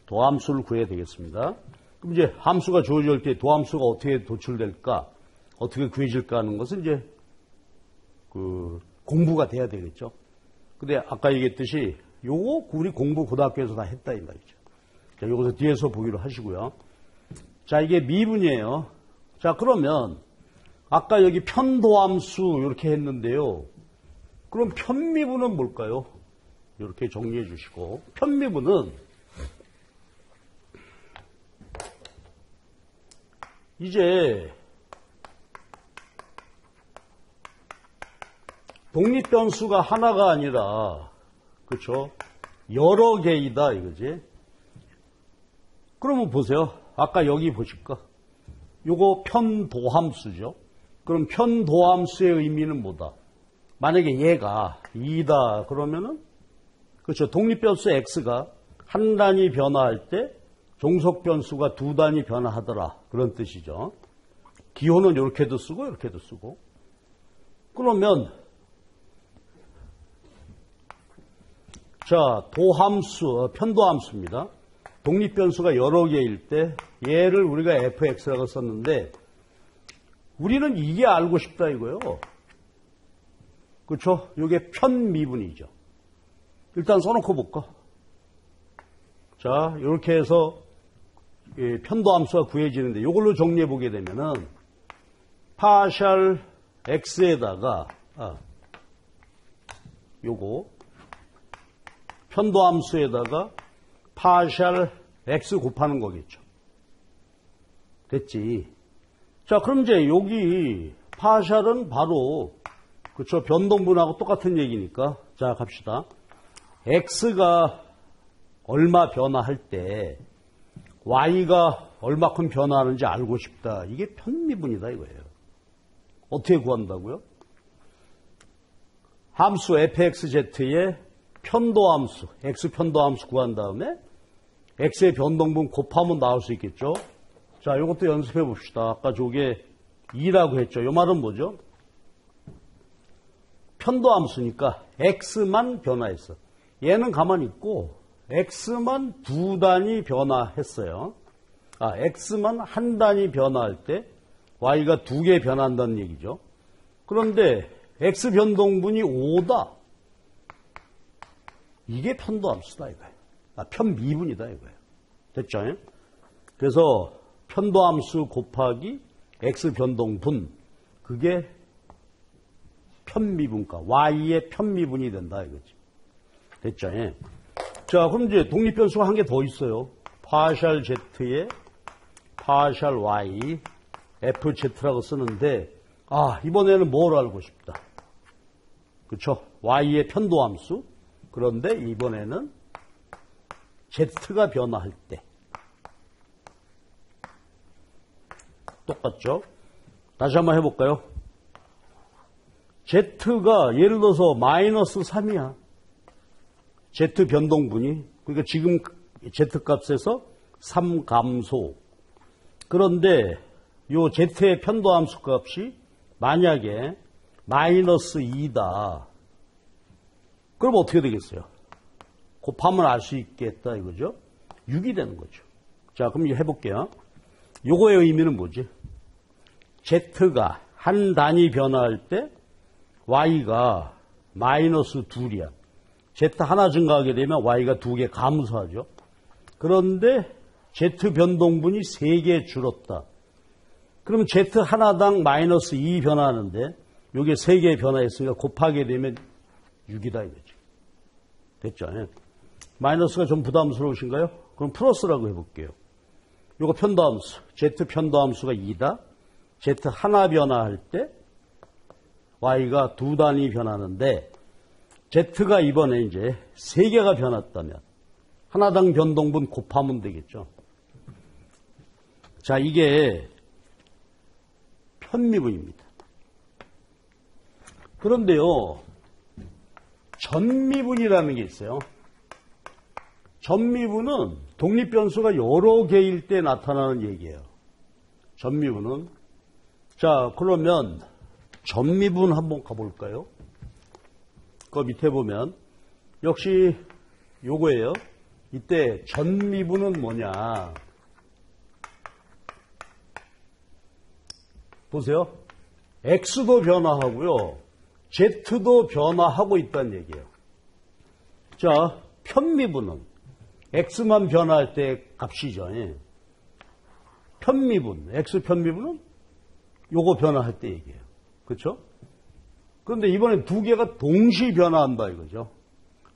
도함수를 구해야 되겠습니다. 그럼 이제 함수가 주어질 때 도함수가 어떻게 도출될까? 어떻게 구해질까 하는 것은 이제 공부가 돼야 되겠죠. 근데 아까 얘기했듯이 요거 우리 공부 고등학교에서 다 했다 이 말이죠. 자, 요것을 뒤에서 보기로 하시고요. 자, 이게 미분이에요. 자, 그러면 아까 여기 편도함수 이렇게 했는데요. 그럼 편미분은 뭘까요? 이렇게 정리해 주시고, 편미분은 이제 독립변수가 하나가 아니라, 그렇죠? 여러 개이다 이거지. 그러면 보세요. 아까 여기 보실까? 요거 편도함수죠. 그럼 편도함수의 의미는 뭐다? 만약에 얘가 2다 그러면은, 그렇죠. 독립변수 x가 한 단위 변화할 때 종속변수가 2단위 변화하더라. 그런 뜻이죠. 기호는 이렇게도 쓰고 이렇게도 쓰고. 그러면 자, 도함수, 편도함수입니다. 독립변수가 여러 개일 때 얘를 우리가 fx라고 썼는데 우리는 이게 알고 싶다 이거요. 그렇죠? 이게 편미분이죠. 일단 써놓고 볼까? 자, 이렇게 해서 편도함수가 구해지는데 이걸로 정리해 보게 되면은 파셜 x에다가 요거 편도함수에다가 파셜 x 곱하는 거겠죠. 됐지? 자, 그럼 이제 여기 파셜은 바로 그렇죠. 변동분하고 똑같은 얘기니까. 자, 갑시다. x가 얼마 변화할 때 y가 얼마큼 변화하는지 알고 싶다. 이게 편미분이다 이거예요. 어떻게 구한다고요? 함수 fxz의 편도함수, x 편도함수 구한 다음에 x의 변동분 곱하면 나올 수 있겠죠. 자, 이것도 연습해 봅시다. 아까 저게 2라고 했죠. 이 말은 뭐죠? 편도함수니까 x만 변화했어. 얘는 가만히 있고 x만 2단위 변화했어요. x만 한 단위 변화할 때 y가 2개 변한다는 얘기죠. 그런데 x 변동분이 5다. 이게 편도함수다 이거예요. 편미분이다 이거예요. 됐죠? 그래서 편도함수 곱하기 x 변동분, 그게 편미분과 y의 편미분이 된다 이거지. 됐죠? 자, 그럼 이제 독립변수가 한 개 더 있어요. 파셜 z에 파셜 y, fz라고 쓰는데, 이번에는 뭘 알고 싶다. 그렇죠? y의 편도함수. 그런데 이번에는 z가 변화할 때. 똑같죠? 다시 한번 해볼까요? z가 예를 들어서 마이너스 3이야. z 변동분이. 그러니까 지금 Z값에서 3 감소. 그런데 요 Z의 편도함수 값이 만약에 마이너스 2다. 그럼 어떻게 되겠어요? 곱하면 알 수 있겠다 이거죠? 6이 되는 거죠. 자, 그럼 이거 해볼게요. 요거의 의미는 뭐지? Z가 한 단위 변화할 때 Y가 마이너스 2이야. Z 하나 증가하게 되면 Y가 2개 감소하죠. 그런데 Z 변동분이 3개 줄었다. 그럼 Z 하나당 마이너스 2 변화하는데 요게 3개 변화했으니까 곱하게 되면 6이다 이거죠. 됐죠? 마이너스가 좀 부담스러우신가요? 그럼 플러스라고 해볼게요. 요거 편도함수, Z 편도함수가 2다. Z 하나 변화할 때 Y가 2단위 변하는데 Z가 이번에 이제 3개가 변했다면 하나당 변동분 곱하면 되겠죠. 자, 이게 편미분입니다. 그런데요, 전미분이라는 게 있어요. 전미분은 독립변수가 여러 개일 때 나타나는 얘기예요. 전미분은. 자, 그러면 전미분 한번 가볼까요? 그 밑에 보면 역시 요거예요. 이때 전미분은 뭐냐. 보세요. X도 변화하고요. Z도 변화하고 있다는 얘기예요. 자, 편미분은 X만 변화할 때 값이죠. 편미분, X 편미분은 요거 변화할 때 얘기예요. 그렇죠? 그런데 이번에 두 개가 동시 변화한다 이거죠.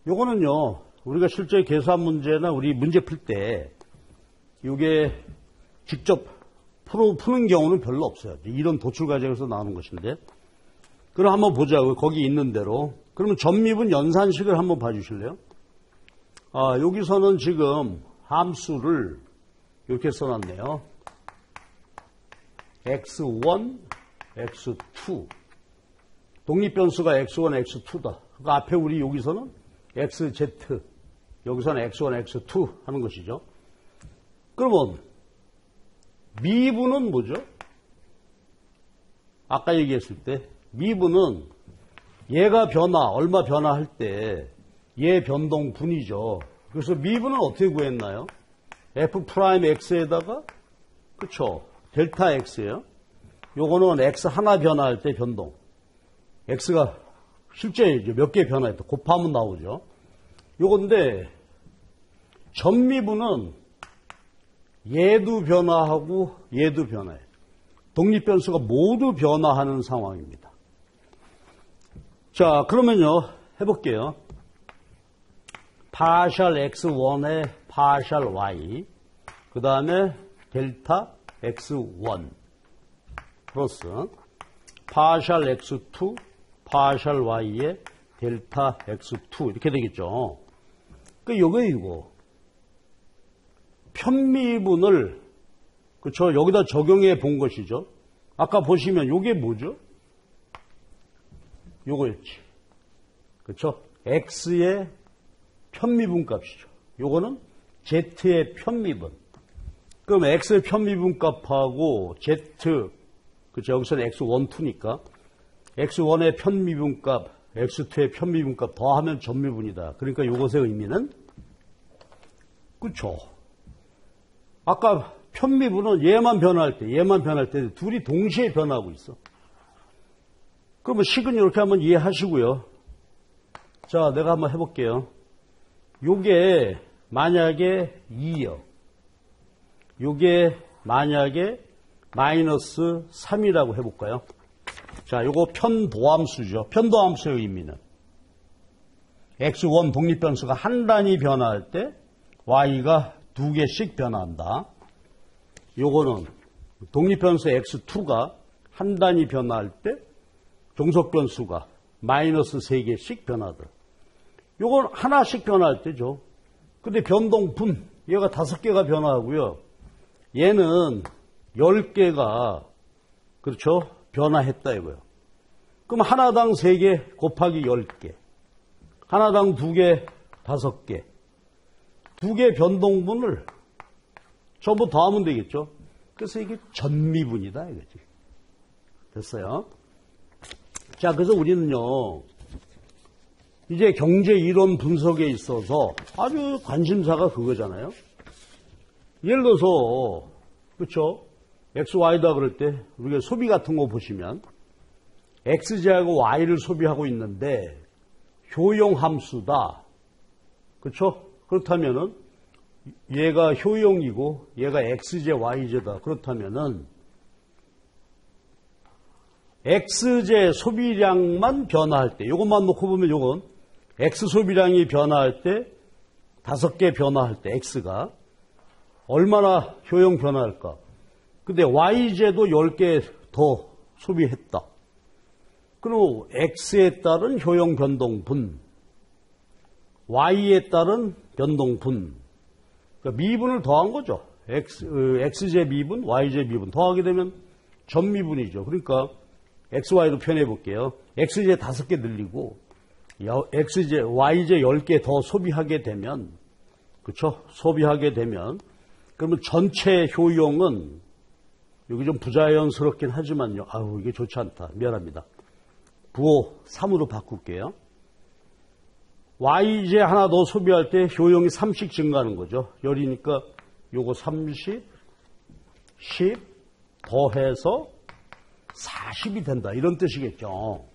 요거는요, 우리가 실제 계산 문제나 우리 문제 풀 때 이게 직접 푸는 경우는 별로 없어요. 이런 도출 과정에서 나오는 것인데. 그럼 한번 보자고요. 거기 있는 대로. 그러면 전미분 연산식을 한번 봐주실래요? 아, 여기서는 지금 함수를 이렇게 써놨네요. x1, x2. 독립변수가 x1, x2다. 그러니까 앞에 우리 여기서는 xz, 여기서는 x1, x2 하는 것이죠. 그러면 미분은 뭐죠? 아까 얘기했을 때 미분은 얘가 얼마 변화할 때 얘 변동분이죠. 그래서 미분은 어떻게 구했나요? f'x에다가 그쵸? 델타 x예요. 요거는 x 하나 변화할 때 변동. x가 실제 몇 개 변화했다. 곱하면 나오죠. 요건데 전미분은 얘도 변화하고 얘도 변화해. 독립변수가 모두 변화하는 상황입니다. 자, 그러면요. 해볼게요. 파셜 x1에 파셜 y, 그 다음에 델타 x1 플러스 파셜 x2, 파셜 y에 델타 x2 이렇게 되겠죠. 그 요게 이거 편미분을 그쵸 여기다 적용해 본 것이죠. 아까 보시면 요게 뭐죠? 요거였지. 그쵸? x의 편미분 값이죠. 요거는 z의 편미분. 그럼 x의 편미분 값하고 z, 그쵸? 여기서는 x1, 2니까 x1의 편미분 값, x2의 편미분 값 더하면 전미분이다. 그러니까 요것의 의미는 그쵸? 아까 편미분은 얘만 변화할 때 둘이 동시에 변하고 있어. 그러면 식은 이렇게 한번 이해하시고요. 자, 내가 한번 해볼게요. 요게 만약에 2요. 요게 만약에 마이너스 3이라고 해볼까요? 자, 요거 편도함수죠. 편도함수의 의미는 x1 독립변수가 한 단위 변화할 때 y가 두 개씩 변화한다. 요거는 독립변수 x2가 한 단위 변화할 때 종속변수가 마이너스 3개씩 변하다. 요건 하나씩 변화할 때죠. 근데 변동분, 얘가 5개가 변화하고요. 얘는 10개가, 그렇죠? 변화했다 이거예요. 그럼 하나당 3개 곱하기 10개. 하나당 2개, 5개. 두 개의 변동분을 전부 더하면 되겠죠. 그래서 이게 전미분이다 이거지. 됐어요? 자, 그래서 우리는요, 이제 경제 이론 분석에 있어서 아주 관심사가 그거잖아요. 예를 들어서, 그렇죠? X, Y다 그럴 때 우리가 소비 같은 거 보시면 X제하고 Y를 소비하고 있는데 효용 함수다. 그렇죠? 그렇다면은 얘가 효용이고 얘가 X제, Y제다. 그렇다면은 X제 소비량만 변화할 때, 요것만 놓고 보면 요건 X 소비량이 변화할 때 5개 변화할 때 X가 얼마나 효용 변화할까? 근데 Y제도 10개 더 소비했다. 그럼 X에 따른 효용 변동분, Y에 따른 변동분, 그러니까 미분을 더한 거죠. X제 미분, Y제 미분 더하게 되면 전미분이죠. 그러니까 XY로 표현해 볼게요. X제 5개 늘리고 X제, Y제 10개 더 소비하게 되면, 그렇죠? 소비하게 되면 그러면 전체 효용은 여기 좀 부자연스럽긴 하지만요. 아우, 이게 좋지 않다. 미안합니다. 부호 3으로 바꿀게요. Y제 하나 더 소비할 때 효용이 3씩 증가하는 거죠. 열이니까 요거 30, 10 더해서 40이 된다. 이런 뜻이겠죠.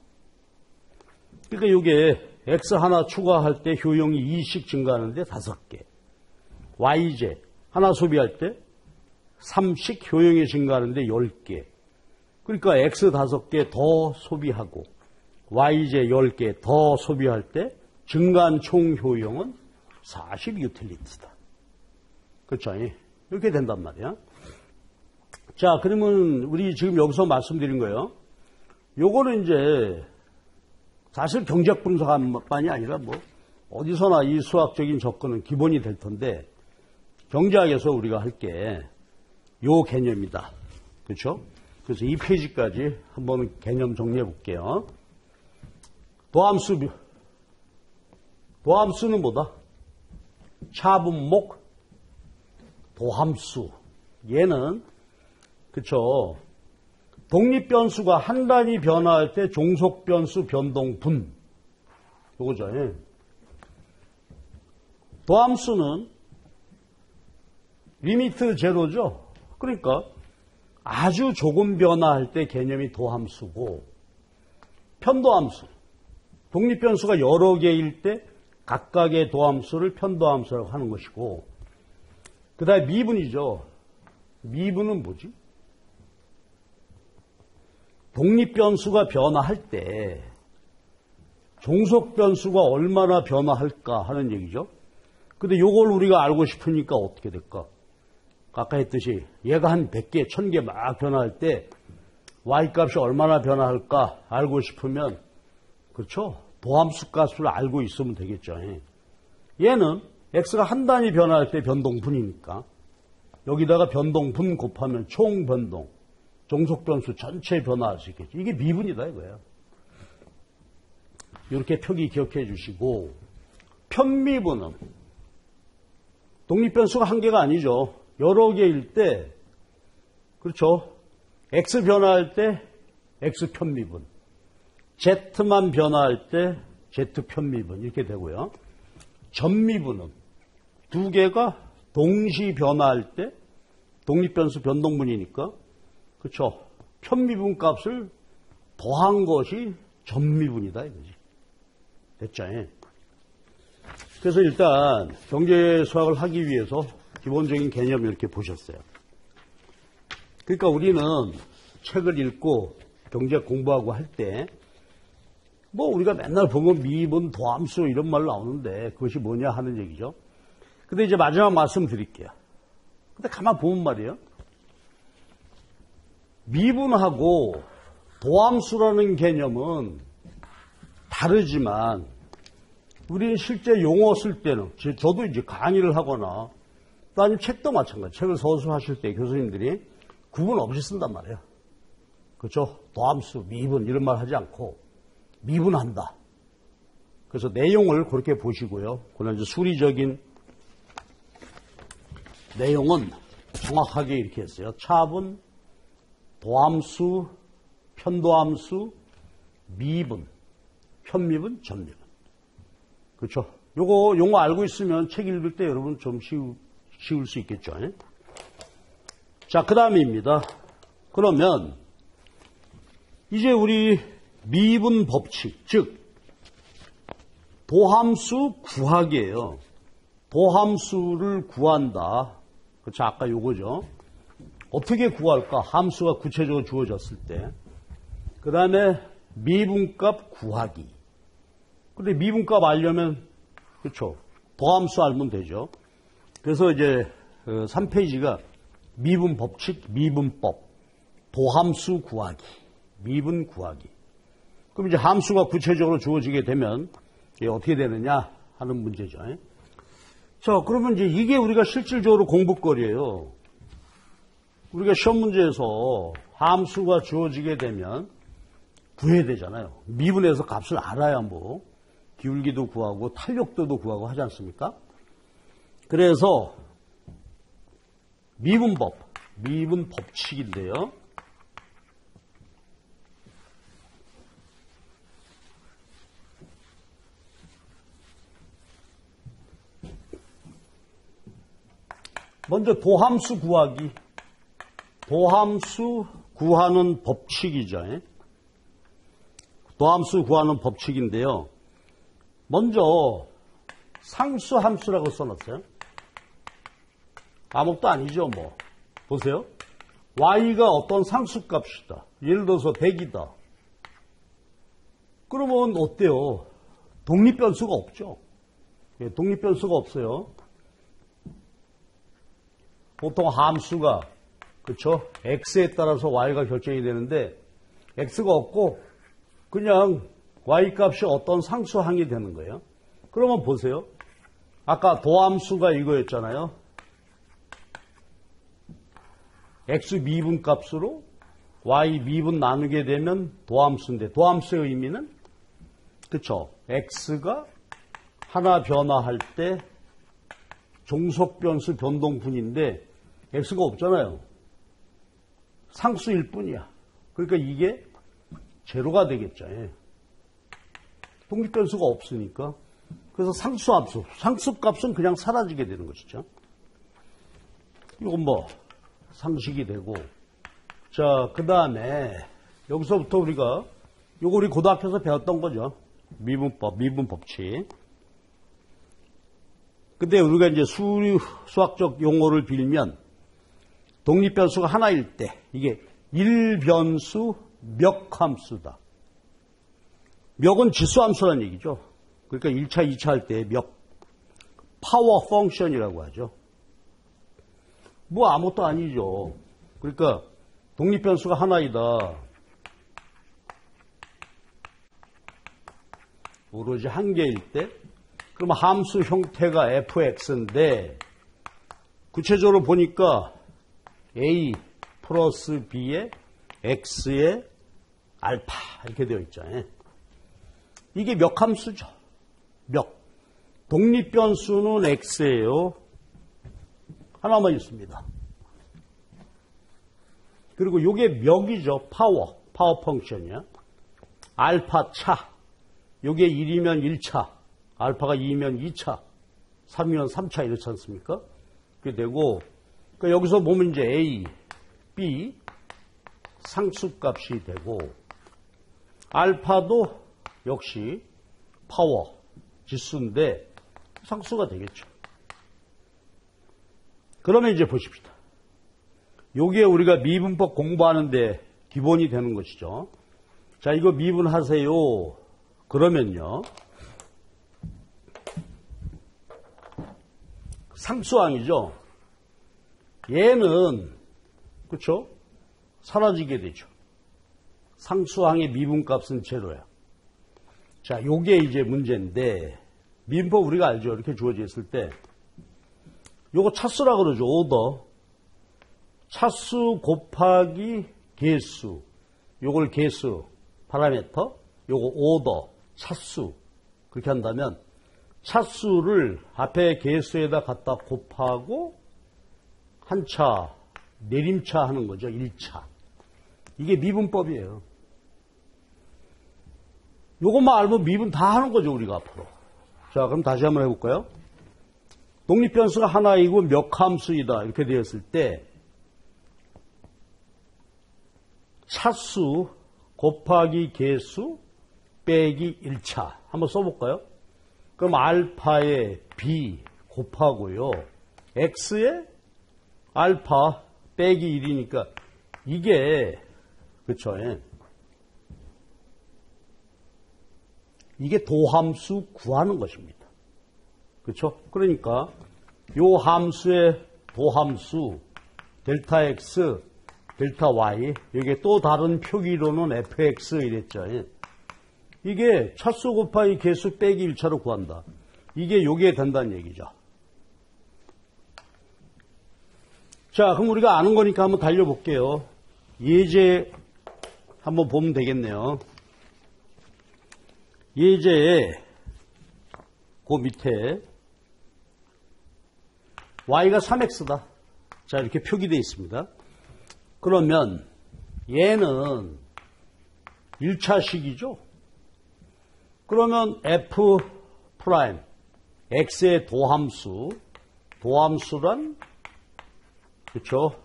그러니까 이게 X 하나 추가할 때 효용이 2씩 증가하는데 5개. Y제 하나 소비할 때 3씩 효용이 증가하는데 10개. 그러니까 X 5개 더 소비하고 Y제 10개 더 소비할 때 증가한 총 효용은 40 유틸리티다. 그렇죠? 이렇게 된단 말이야. 자, 그러면 우리 지금 여기서 말씀드린 거예요. 요거는 이제 사실 경제학 분석만이 아니라 뭐 어디서나 이 수학적인 접근은 기본이 될 텐데 경제학에서 우리가 할 게 요 개념이다. 그렇죠? 그래서 이 페이지까지 한번 개념 정리해 볼게요. 도함수는 뭐다? 차분목 도함수. 얘는 그렇죠. 독립변수가 한 단위 변화할 때 종속변수 변동분. 요거죠. 예. 도함수는 리미트 제로죠. 그러니까 아주 조금 변화할 때 개념이 도함수고, 편도함수, 독립변수가 여러 개일 때 각각의 도함수를 편도함수라고 하는 것이고, 그 다음에 미분이죠. 미분은 뭐지? 독립변수가 변화할 때 종속변수가 얼마나 변화할까 하는 얘기죠. 근데 요걸 우리가 알고 싶으니까 어떻게 될까? 아까 했듯이 얘가 한 100개, 1000개 막 변화할 때 Y값이 얼마나 변화할까 알고 싶으면, 그렇죠? 도함수 값을 알고 있으면 되겠죠. 얘는 X가 한 단위 변화할 때 변동분이니까 여기다가 변동분 곱하면 총 변동, 종속변수 전체 변화할 수 있겠죠. 이게 미분이다 이거예요. 이렇게 표기 기억해 주시고, 편미분은 독립변수가 한 개가 아니죠. 여러 개일 때, 그렇죠. X 변화할 때 X 편미분, Z만 변화할 때 Z 편미분 이렇게 되고요. 전미분은 두 개가 동시 변화할 때 독립변수 변동분이니까, 그렇죠. 편미분 값을 더한 것이 전미분이다 이거지. 됐죠? 그래서 일단 경제 수학을 하기 위해서 기본적인 개념을 이렇게 보셨어요. 그러니까 우리는 책을 읽고 경제 공부하고 할 때 뭐 우리가 맨날 보면 미분, 도함수 이런 말 나오는데 그것이 뭐냐 하는 얘기죠. 근데 이제 마지막 말씀 드릴게요. 근데 가만 보면 말이에요. 미분하고 도함수라는 개념은 다르지만 우리는 실제 용어 쓸 때는, 저도 이제 강의를 하거나 또 아니면 책도 마찬가지, 책을 서술하실 때 교수님들이 구분 없이 쓴단 말이에요. 그렇죠? 도함수, 미분 이런 말 하지 않고 미분한다. 그래서 내용을 그렇게 보시고요. 그러나 이제 수리적인 내용은 정확하게 이렇게 했어요. 차분, 도함수, 편도함수, 미분, 편미분, 전미분. 그렇죠? 요거 용어 알고 있으면 책 읽을 때 여러분 좀 쉬울 수 있겠죠. 자, 그 다음입니다. 그러면 이제 우리 미분 법칙, 즉 도함수 구하기예요. 도함수를 구한다. 그렇죠? 아까 요거죠. 어떻게 구할까? 함수가 구체적으로 주어졌을 때. 그 다음에 미분값 구하기. 근데 미분값 알려면, 그렇죠. 도함수 알면 되죠. 그래서 이제 3페이지가 미분 법칙, 미분법, 도함수 구하기, 미분 구하기. 그럼 이제 함수가 구체적으로 주어지게 되면 이게 어떻게 되느냐 하는 문제죠. 자, 그러면 이제 이게 우리가 실질적으로 공부거리예요. 우리가 시험 문제에서 함수가 주어지게 되면 구해야 되잖아요. 미분해서 값을 알아야 뭐 기울기도 구하고 탄력도도 구하고 하지 않습니까? 그래서 미분법, 미분 법칙인데요. 먼저 도함수 구하기. 도함수 구하는 법칙이죠. 도함수 구하는 법칙인데요. 먼저 상수함수라고 써놨어요. 아무것도 아니죠, 뭐. 보세요. y가 어떤 상수값이다. 예를 들어서 100이다. 그러면 어때요? 독립변수가 없죠. 독립변수가 없어요. 보통 함수가, 그쵸? x에 따라서 y가 결정이 되는데 x가 없고 그냥 y 값이 어떤 상수항이 되는 거예요. 그러면 보세요. 아까 도함수가 이거였잖아요. x 미분 값으로 y 미분 나누게 되면 도함수인데 도함수의 의미는 그쵸? x가 하나 변화할 때 종속변수 변동분인데 x가 없잖아요. 상수일 뿐이야. 그러니까 이게 제로가 되겠죠. 독립변수가 없으니까. 그래서 상수함수, 상수값은 그냥 사라지게 되는 것이죠. 이건 뭐 상식이 되고. 자, 그 다음에 여기서부터 우리가 요거 우리 고등학교에서 배웠던 거죠. 미분법, 미분법칙. 근데 우리가 이제 수학적 용어를 빌면 독립변수가 하나일 때 이게 일변수 멱함수다. 멱은 지수함수라는 얘기죠. 그러니까 1차, 2차 할 때 멱, 파워 펑션이라고 하죠. 뭐 아무것도 아니죠. 그러니까 독립변수가 하나이다. 오로지 한 개일 때 그러면 함수 형태가 fx인데 구체적으로 보니까 a 플러스 b에 x에 알파 이렇게 되어 있잖아요. 이게 멱함수죠. 멱. 독립변수는 x예요. 하나만 있습니다. 그리고 이게 멱이죠. 파워 펑션이야. 알파 차. 이게 1이면 1차. 알파가 2면 2차, 3이면 3차 이렇지 않습니까? 그게 되고, 그러니까 여기서 보면 이제 A, B 상수값이 되고, 알파도 역시 파워, 지수인데 상수가 되겠죠. 그러면 이제 보십시다. 요게 우리가 미분법 공부하는데 기본이 되는 것이죠. 자, 이거 미분하세요. 그러면요. 상수항이죠. 얘는 그렇죠? 사라지게 되죠. 상수항의 미분값은 제로야. 자, 요게 이제 문제인데 미분법 우리가 알죠. 이렇게 주어져 있을 때 요거 차수라고 그러죠. 오더. 차수 곱하기 개수. 요걸 개수, 파라미터. 요거 오더, 차수. 그렇게 한다면 차수를 앞에 개수에다 갖다 곱하고 한 차, 내림차 하는 거죠. 1차. 이게 미분법이에요. 요것만 알면 미분 다 하는 거죠, 우리가 앞으로. 자, 그럼 다시 한번 해볼까요? 독립변수가 하나이고 몇 함수이다. 이렇게 되었을 때, 차수 곱하기 개수 빼기 1차. 한번 써볼까요? 그럼 알파에 b 곱하고요. x에 알파 빼기 1이니까 이게, 그쵸? 이게 도함수 구하는 것입니다. 그쵸? 그러니까 요 함수의 도함수 델타 x, 델타 y, 여기에 또 다른 표기로는 fx 이랬죠. 이게 차수 곱하기 개수 빼기 1차로 구한다. 이게 요게 된다는 얘기죠. 자, 그럼 우리가 아는 거니까 한번 달려볼게요. 예제 한번 보면 되겠네요. 예제에 그 밑에 y가 3x다. 자, 이렇게 표기되어 있습니다. 그러면 얘는 1차식이죠. 그러면 f 프라임 x의 도함수란 그렇죠?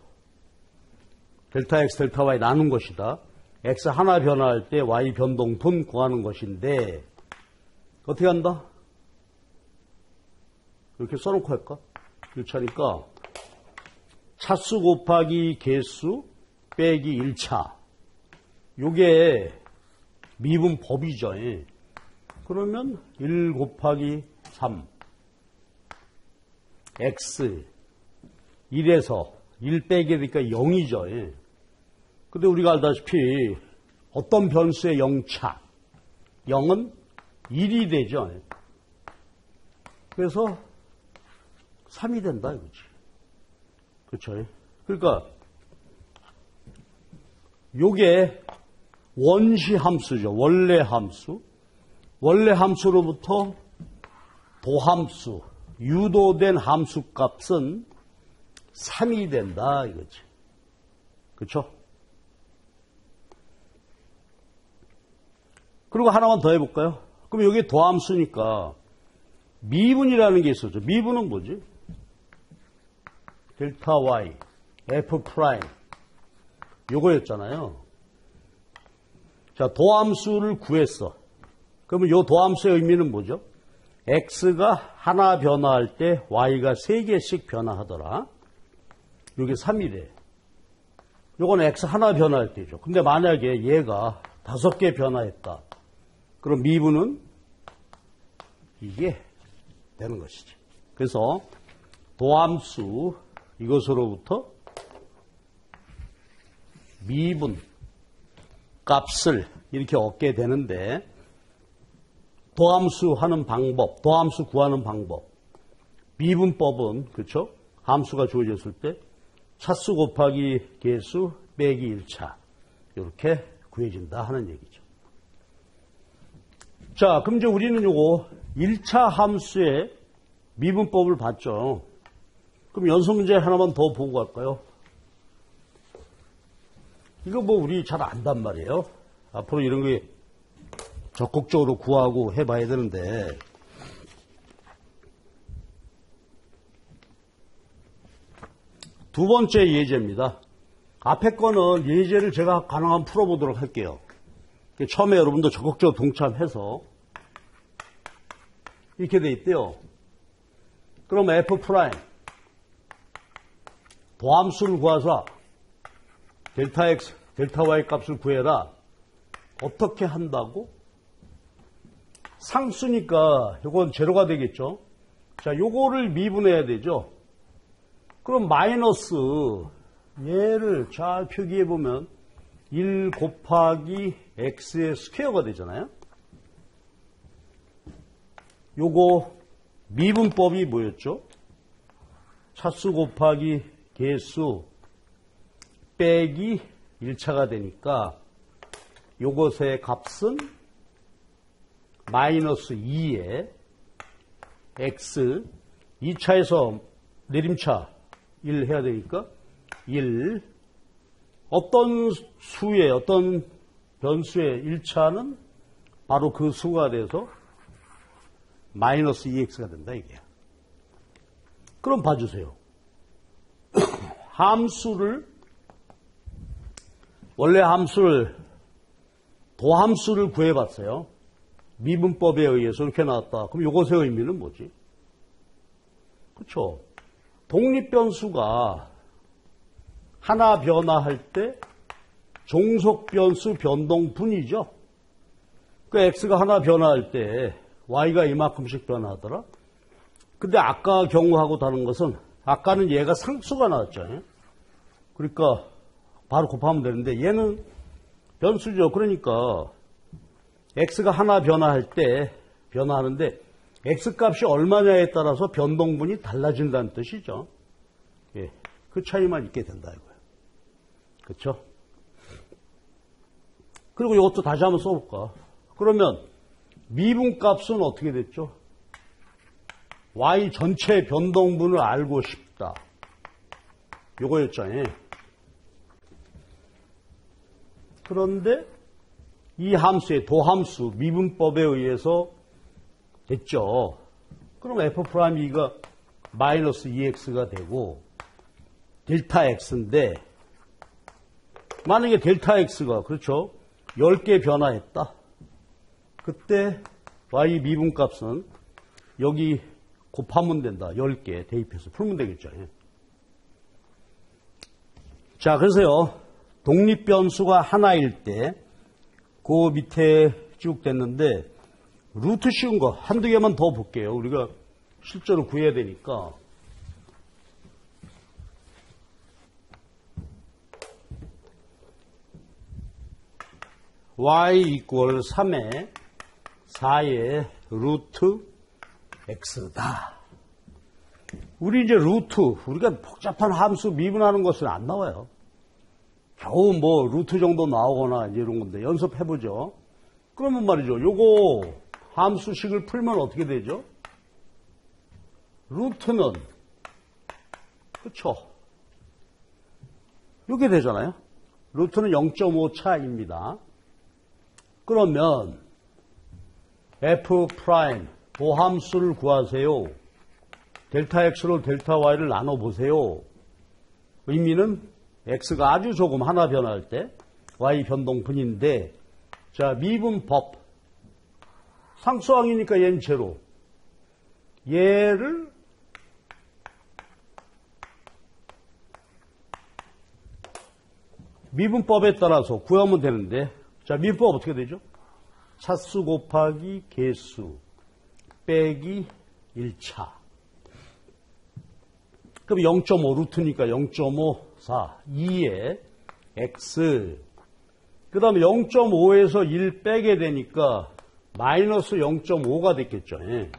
델타 x, 델타 y 나눈 것이다. x 하나 변화할 때 y 변동분 구하는 것인데 어떻게 한다? 이렇게 써놓고 할까? 1차니까 차수 곱하기 개수 빼기 1차. 요게 미분법이죠. 그러면 1 곱하기 3 x 1에서 1 빼기 되니까 0이죠. 근데 우리가 알다시피 어떤 변수의 0차 0은 1이 되죠. 그래서 3이 된다 이거지. 그렇죠? 그러니까 요게 원시 함수죠. 원래 함수. 원래 함수로부터 도함수, 유도된 함수 값은 3이 된다 이거지. 그렇죠? 그리고 하나만 더 해볼까요? 그럼 여기 도함수니까 미분이라는 게 있었죠. 미분은 뭐지? 델타 y, f 프라임 요거였잖아요. 자, 도함수를 구했어. 그러면 요 도함수의 의미는 뭐죠? x가 하나 변화할 때 y가 3개씩 변화하더라. 요게 3이래. 요건 x 하나 변화할 때죠. 근데 만약에 얘가 5개 변화했다. 그럼 미분은 이게 되는 것이지. 그래서 도함수 이것으로부터 미분 값을 이렇게 얻게 되는데 도함수 하는 방법, 도함수 구하는 방법. 미분법은 그렇죠? 함수가 주어졌을 때 차수 곱하기 개수 빼기 1차 이렇게 구해진다 하는 얘기죠. 자, 그럼 이제 우리는 요거 1차 함수의 미분법을 봤죠. 그럼 연속 문제 하나만 더 보고 갈까요? 이거 뭐 우리 잘 안단 말이에요. 앞으로 이런 게 적극적으로 구하고 해봐야 되는데 두 번째 예제입니다. 앞에 거는 예제를 제가 가능하면 풀어보도록 할게요. 처음에 여러분도 적극적으로 동참해서 이렇게 돼 있대요. 그럼 f 프라임 도함수를 구하서 델타 x, 델타 y 값을 구해라. 어떻게 한다고? 상수니까 이건 제로가 되겠죠. 자, 요거를 미분해야 되죠. 그럼 마이너스 얘를 잘 표기해 보면 1 곱하기 x의 스퀘어가 되잖아요. 요거 미분법이 뭐였죠? 차수 곱하기 개수 빼기 1차가 되니까 요것의 값은 마이너스 2에 x 2차에서 내림차 1 해야 되니까 1. 어떤 수의, 어떤 변수의 1차는 바로 그 수가 돼서 마이너스 2x가 된다, 이게. 그럼 봐주세요. 원래 함수를, 도함수를 구해봤어요. 미분법에 의해서 이렇게 나왔다. 그럼 이것의 의미는 뭐지? 그렇죠? 독립변수가 하나 변화할 때 종속변수 변동분이죠. 그 x가 하나 변화할 때 y가 이만큼씩 변화하더라. 근데 아까 경우하고 다른 것은 아까는 얘가 상수가 나왔잖아요. 그러니까 바로 곱하면 되는데 얘는 변수죠. 그러니까 x가 하나 변화할 때 변화하는데 x값이 얼마냐에 따라서 변동분이 달라진다는 뜻이죠. 예, 그 차이만 있게 된다 이거예요. 그렇죠? 그리고 이것도 다시 한번 써볼까? 그러면 미분값은 어떻게 됐죠? y 전체 변동분을 알고 싶다. 요거였잖아요. 그런데 이 함수의 도함수 미분법에 의해서 됐죠. 그럼 f'2가 마이너스 2x가 되고 델타 x인데 만약에 델타 x가 그렇죠. 10개 변화했다. 그때 y 미분값은 여기 곱하면 된다. 10개 대입해서 풀면 되겠죠. 자, 그래서요. 독립변수가 하나일 때 그 밑에 쭉 됐는데 루트 씌운 거 한두 개만 더 볼게요. 우리가 실제로 구해야 되니까. y 이퀄 3에 4의 루트 x다. 우리 이제 루트, 우리가 복잡한 함수 미분하는 것은 안 나와요. 겨우 뭐 루트 정도 나오거나 이제 이런 건데 연습해보죠. 그러면 말이죠. 요거 함수식을 풀면 어떻게 되죠? 루트는 그쵸? 이렇게 되잖아요. 루트는 0.5 차입니다. 그러면 f' 도함수를 구하세요. 델타 x로 델타 y를 나눠보세요. 의미는 x가 아주 조금 하나 변화할 때 y 변동분인데 자 미분법 상수항이니까 얘는 제로 얘를 미분법에 따라서 구하면 되는데 자 미분법 어떻게 되죠? 차수 곱하기 개수 빼기 1차 그럼 0.5 루트니까 0.5 4, 2에 x 그 다음에 0.5에서 1 빼게 되니까 마이너스 0.5가 됐겠죠. 예.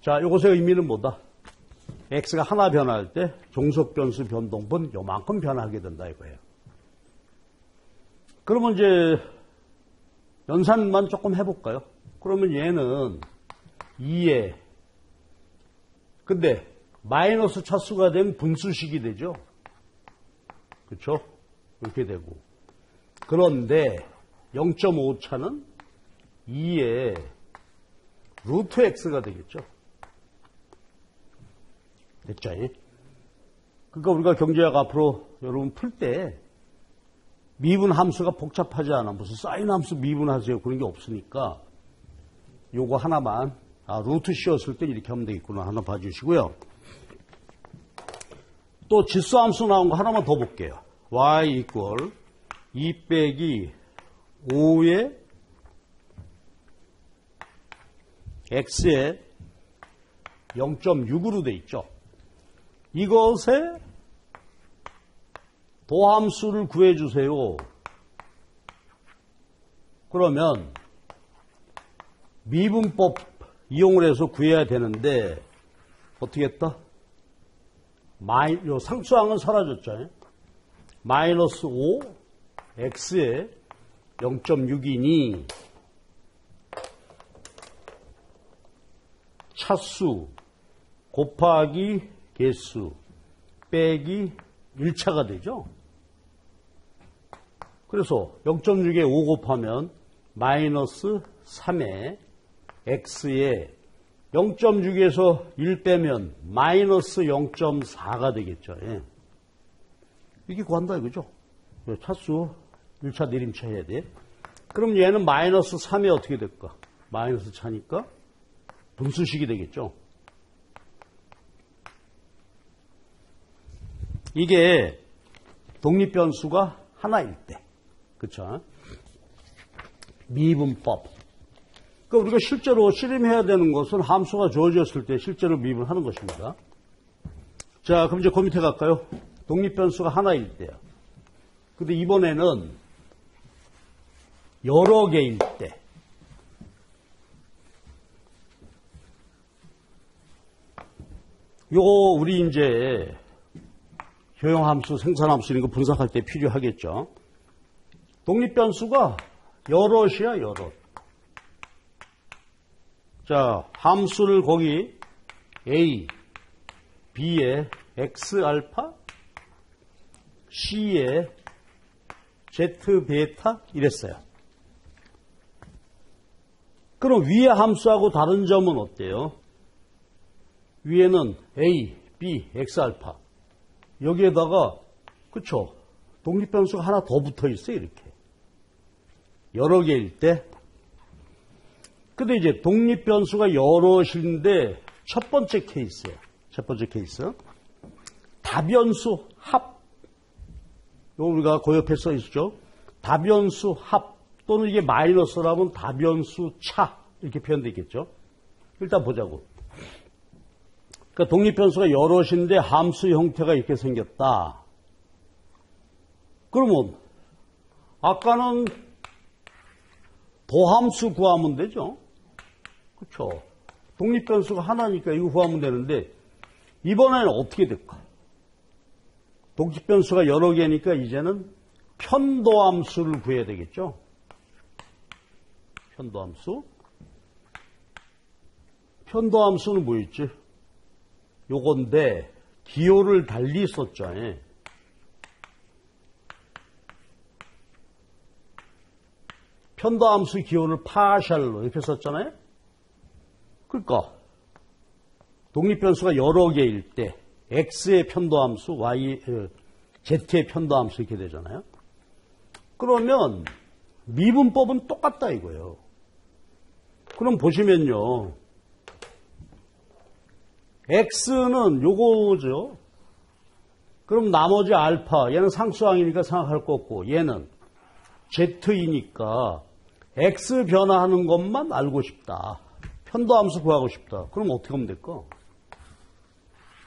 자, 이것의 의미는 뭐다? x가 하나 변화할 때 종속변수 변동분 요만큼 변화하게 된다 이거예요. 그러면 이제 연산만 조금 해볼까요? 그러면 얘는 2에 근데 마이너스 차수가 된 분수식이 되죠. 그렇죠? 이렇게 되고 그런데 0.5차는 2에 루트 x가 되겠죠. 됐죠? 그러니까 우리가 경제학 앞으로 여러분 풀 때 미분 함수가 복잡하지 않아. 무슨 사인 함수 미분하세요. 그런 게 없으니까 요거 하나만 루트 씌웠을 때 이렇게 하면 되겠구나. 하나 봐주시고요. 또 지수함수 나온 거 하나만 더 볼게요. y 이퀄 2 빼기 5의 x에 0.6으로 돼 있죠. 이것에 도함수를 구해주세요. 그러면 미분법 이용을 해서 구해야 되는데 어떻게 했다? 요 상수항은 사라졌죠. 마이너스 5 x에 0.6이니 차수 곱하기 개수 빼기 1차가 되죠. 그래서 0.6에 5 곱하면 마이너스 3에 x에 0.6에서 1 빼면 마이너스 0.4가 되겠죠. 예. 이게 구한다 이거죠. 차수 1차 내림차 해야 돼. 그럼 얘는 마이너스 3에 어떻게 될까? 마이너스 차니까 분수식이 되겠죠. 이게 독립변수가 하나일 때. 그쵸? 미분법. 그러니까 우리가 실제로 실험해야 되는 것은 함수가 주어졌을 때 실제로 미분하는 것입니다. 자, 그럼 이제 그 밑에 갈까요? 독립변수가 하나일 때요. 근데 이번에는 여러 개일 때. 요거 우리 이제 효용함수, 생산함수 이런 거 분석할 때 필요하겠죠. 독립변수가 여럿이야, 여럿. 자, 함수를 거기 A, B에 X알파, C에 Z베타 이랬어요. 그럼 위의 함수하고 다른 점은 어때요? 위에는 A, B, X알파. 여기에다가, 그쵸? 독립변수가 하나 더 붙어 있어요, 이렇게. 여러 개일 때. 근데 이제 독립변수가 여럿인데, 첫 번째 케이스예요. 첫 번째 케이스. 다변수 합. 이거 우리가 그 옆에 써 있죠? 다변수 합. 또는 이게 마이너스라면 다변수 차. 이렇게 표현되겠죠? 일단 보자고. 그러니까 독립변수가 여럿인데 함수 형태가 이렇게 생겼다. 그러면 아까는 도함수 구하면 되죠. 그렇죠. 독립변수가 하나니까 이거 구하면 되는데 이번에는 어떻게 될까? 독립변수가 여러 개니까 이제는 편도함수를 구해야 되겠죠. 편도함수. 편도함수는 뭐였지? 요건데 기호를 달리 썼죠. 편도함수 기호를 파샬로 이렇게 썼잖아요. 그러니까 독립변수가 여러 개일 때 x의 편도함수, z의 편도함수 이렇게 되잖아요. 그러면 미분법은 똑같다 이거예요. 그럼 보시면요. x는 요거죠. 그럼 나머지 알파, 얘는 상수항이니까 생각할 거 없고 얘는 z이니까 x 변화하는 것만 알고 싶다. 편도함수 구하고 싶다. 그럼 어떻게 하면 될까?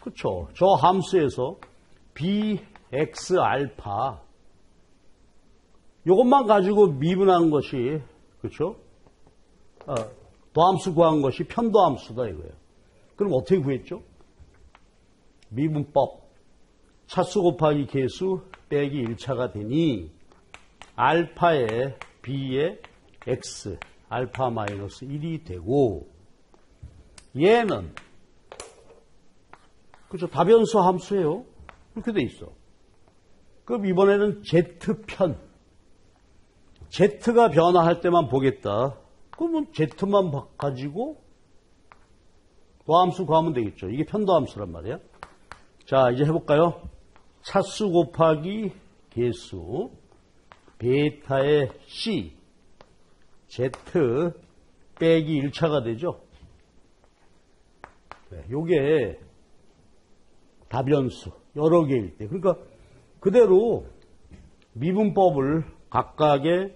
그렇죠. 저 함수에서 bx 알파 요것만 가지고 미분하는 것이 그렇죠? 도함수 구한 것이 편도함수다 이거예요. 그럼 어떻게 구했죠? 미분법. 차수 곱하기 개수 빼기 1차가 되니 알파에 b에 x 알파 마이너스 1이 되고 얘는 그렇죠. 다변수 함수예요. 이렇게 돼 있어. 그럼 이번에는 z편. z가 변화할 때만 보겠다. 그러면 z만 가지고 도함수 구하면 되겠죠. 이게 편도함수란 말이야. 자, 이제 해볼까요? 차수 곱하기 개수 베타의 C Z 빼기 1차가 되죠. 네, 요게 다변수 여러 개일 때. 그러니까 그대로 미분법을 각각의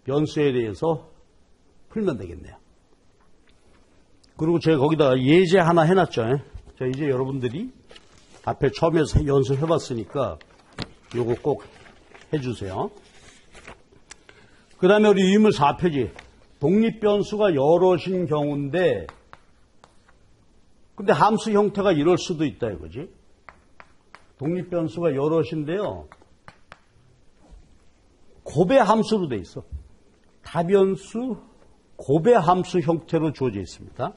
변수에 대해서 풀면 되겠네요. 그리고 제가 거기다 예제 하나 해놨죠. 자, 이제 여러분들이 앞에 처음에서 연습해봤으니까 요거 꼭 해주세요. 그 다음에 우리 유인물 4페이지. 독립변수가 여럿인 경우인데 근데 함수 형태가 이럴 수도 있다 이거지. 독립변수가 여럿인데요. 고배함수로 돼 있어. 다변수 고배함수 형태로 주어져 있습니다.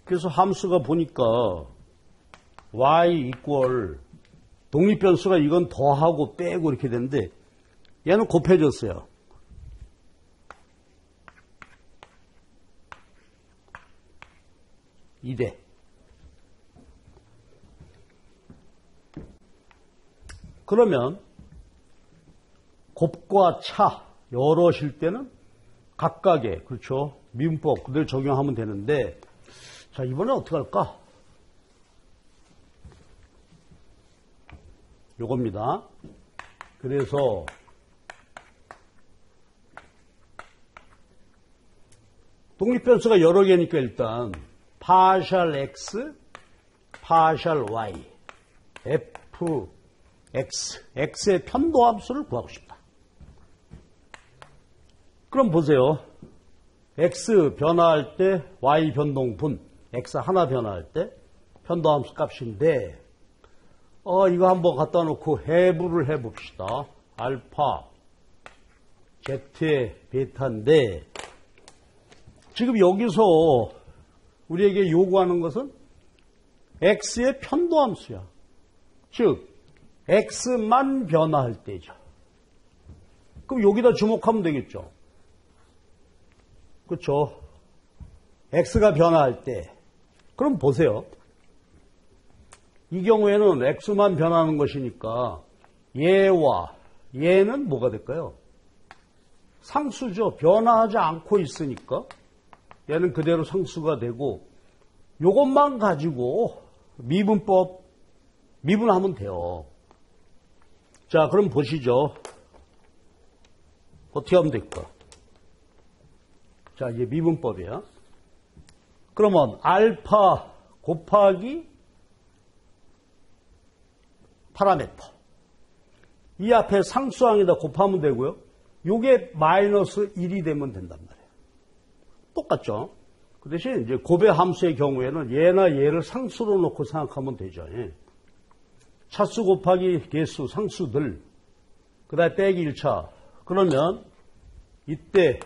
그래서 함수가 보니까 y 이퀄 독립변수가 이건 더하고 빼고 이렇게 되는데 얘는 곱해졌어요. 이대. 그러면 곱과 차 여럿일 때는 각각의 그렇죠 미분법 그대로 적용하면 되는데 자 이번엔 어떻게 할까? 요겁니다. 그래서 독립변수가 여러 개니까 일단 파셜 x, 파셜 y, f, x, x의 편도함수를 구하고 싶다. 그럼 보세요. x 변화할 때 y 변동분, x 하나 변화할 때 편도함수 값인데 이거 한번 갖다 놓고 해부를 해봅시다. 알파, z의 베타인데 지금 여기서 우리에게 요구하는 것은 x의 편도함수야. 즉 x만 변화할 때죠. 그럼 여기다 주목하면 되겠죠. 그렇죠. x가 변화할 때 그럼 보세요. 이 경우에는 x만 변하는 것이니까 얘와 얘는 뭐가 될까요? 상수죠. 변화하지 않고 있으니까 얘는 그대로 상수가 되고 요것만 가지고 미분하면 돼요. 자, 그럼 보시죠. 어떻게 하면 될까? 자, 이제 미분법이야. 그러면 알파 곱하기 파라메터. 이 앞에 상수항에다 곱하면 되고요. 요게 마이너스 1이 되면 된단 말이에요. 똑같죠? 그 대신 이제 곱의 함수의 경우에는 얘나 얘를 상수로 놓고 생각하면 되죠. 차수 곱하기 개수 상수들. 그 다음에 빼기 1차. 그러면 이때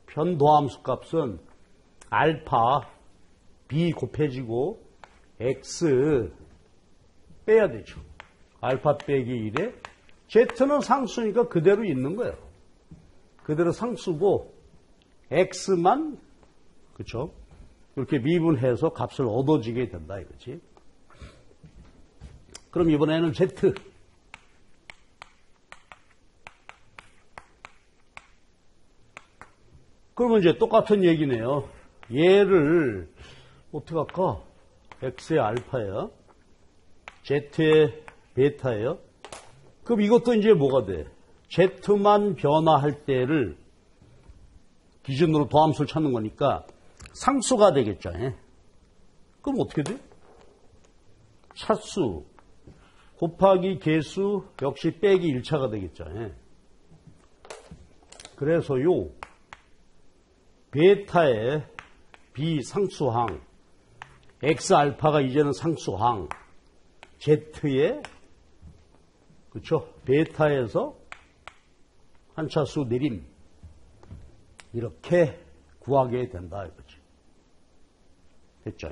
편도함수 값은 알파, b 곱해지고 x 빼야 되죠. 알파 빼기 1에 z는 상수니까 그대로 있는 거예요. 그대로 상수고 x만 그렇죠? 이렇게 미분해서 값을 얻어지게 된다 이거지. 그럼 이번에는 z. 그러면 이제 똑같은 얘기네요. 얘를 어떻게 할까? x의 알파예요. z의 베타예요. 그럼 이것도 이제 뭐가 돼? z만 변화할 때를 기준으로 도함수를 찾는 거니까 상수가 되겠죠. 그럼 어떻게 돼? 차수 곱하기 개수 역시 빼기 1차가 되겠죠. 그래서 요 베타의 비상수항 X알파가 이제는 상수항 Z의 그렇죠? 베타에서 한 차수 내림 이렇게 구하게 된다 이거지. 됐죠?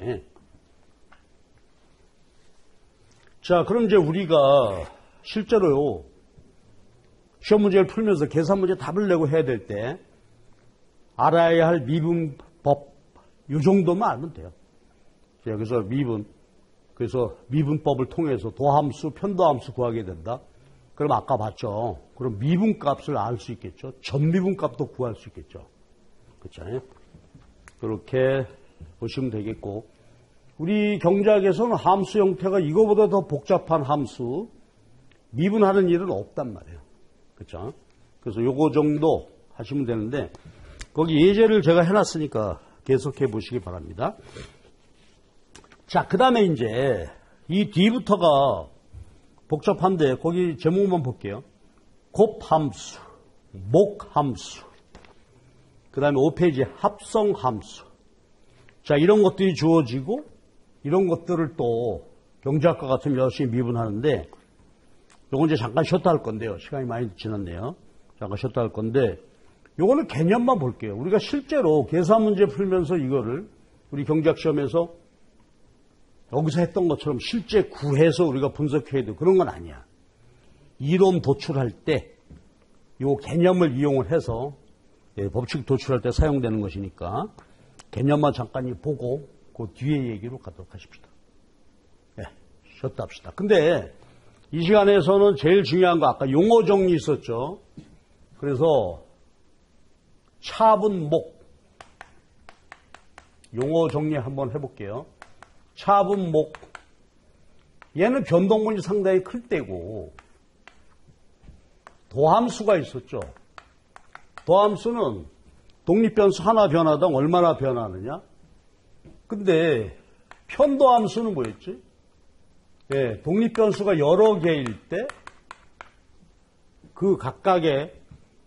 자, 그럼 이제 우리가 실제로요 시험 문제를 풀면서 계산 문제 답을 내고 해야 될 때 알아야 할 미분법 이 정도만 알면 돼요. 여기서 그래서 미분법을 통해서 도함수, 편도함수 구하게 된다. 그럼 아까 봤죠. 그럼 미분값을 알 수 있겠죠. 전미분값도 구할 수 있겠죠. 그렇죠? 그렇게 보시면 되겠고 우리 경제학에서는 함수 형태가 이거보다 더 복잡한 함수 미분하는 일은 없단 말이에요. 그렇죠? 그래서 요거 정도 하시면 되는데 거기 예제를 제가 해놨으니까 계속해 보시기 바랍니다. 자, 그 다음에 이제 이 뒤부터가 복잡한데 거기 제목만 볼게요. 곱함수, 목함수, 그 다음에 5페이지 합성함수. 자, 이런 것들이 주어지고 이런 것들을 또 경제학과 같으면 열심히 미분하는데 요건 이제 잠깐 쉬었다 할 건데요. 시간이 많이 지났네요. 잠깐 쉬었다 할 건데 요거는 개념만 볼게요. 우리가 실제로 계산 문제 풀면서 이거를 우리 경제학 시험에서 여기서 했던 것처럼 실제 구해서 우리가 분석해야 돼. 그런 건 아니야. 이론 도출할 때 요 개념을 이용을 해서 법칙 도출할 때 사용되는 것이니까 개념만 잠깐 보고 그 뒤에 얘기로 가도록 하십시다. 네, 쉬었다 합시다. 근데 이 시간에서는 제일 중요한 거 아까 용어 정리 있었죠. 그래서 차분목 용어 정리 한번 해볼게요. 차분목 얘는 변동분이 상당히 클 때고 도함수가 있었죠. 도함수는 독립변수 하나 변화당 얼마나 변하느냐? 근데 편도함수는 뭐였지? 예, 독립변수가 여러 개일 때 그 각각의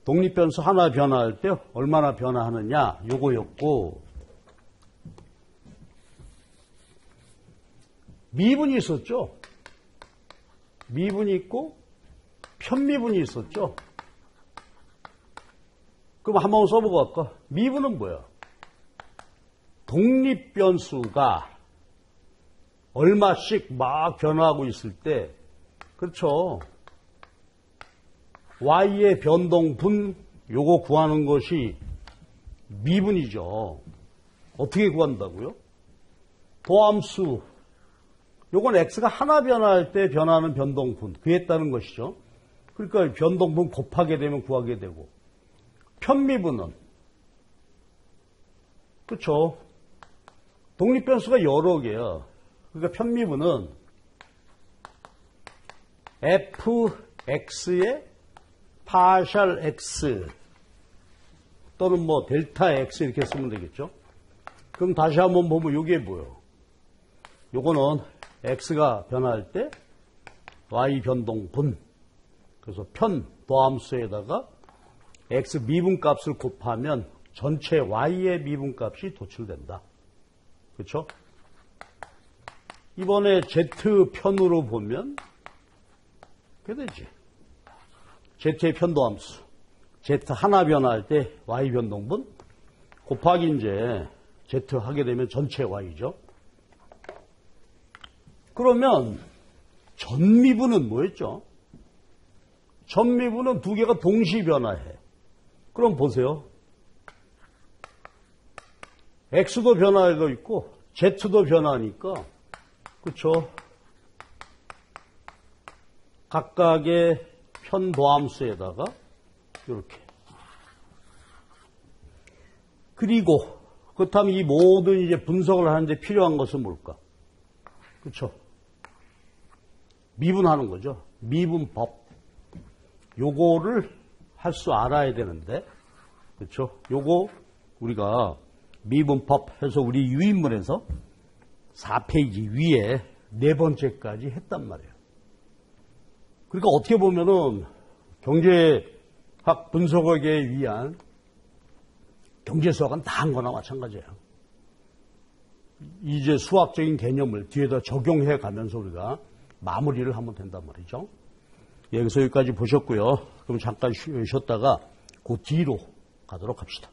독립변수 하나 변화할 때 얼마나 변화하느냐 요거였고 미분이 있었죠. 미분이 있고 편미분이 있었죠. 그럼 한번 써보고 갈까? 미분은 뭐야? 독립변수가 얼마씩 막 변화하고 있을 때, 그렇죠. y의 변동분, 요거 구하는 것이 미분이죠. 어떻게 구한다고요? 도함수, 요건 x가 하나 변화할 때 변하는 변동분, 구했다는 것이죠. 그러니까 변동분 곱하게 되면 구하게 되고, 편미분은, 그렇죠. 독립변수가 여러 개야. 그러니까 편미분은 fx의 파셜 x 또는 뭐 델타 x 이렇게 쓰면 되겠죠. 그럼 다시 한번 보면 이게 뭐예요? 요거는 x가 변할 때 y 변동분, 그래서 편 도함수에다가 x 미분값을 곱하면 전체 y의 미분값이 도출된다. 그렇죠? 이번에 z편으로 보면 그게 되지. z의 편도함수. z 하나 변화할 때 y 변동분 곱하기 이제 z 하게 되면 전체 y죠. 그러면 전미분은 뭐였죠? 전미분은 두 개가 동시 변화해. 그럼 보세요. x도 변화하고 있고 z도 변화하니까 그렇죠. 각각의 편도함수에다가 이렇게. 그리고 그렇다면 이 모든 이제 분석을 하는데 필요한 것은 뭘까? 그렇죠. 미분하는 거죠. 미분법. 요거를 할 수 알아야 되는데, 그렇죠. 요거 우리가 미분법 해서 우리 유인문에서 4페이지 위에 네 번째까지 했단 말이에요. 그러니까 어떻게 보면은 경제학 분석에 위한 경제수학은 다 한 거나 마찬가지예요. 이제 수학적인 개념을 뒤에다 적용해 가면서 우리가 마무리를 하면 된단 말이죠. 여기서 여기까지 보셨고요. 그럼 잠깐 쉬었다가 그 뒤로 가도록 합시다.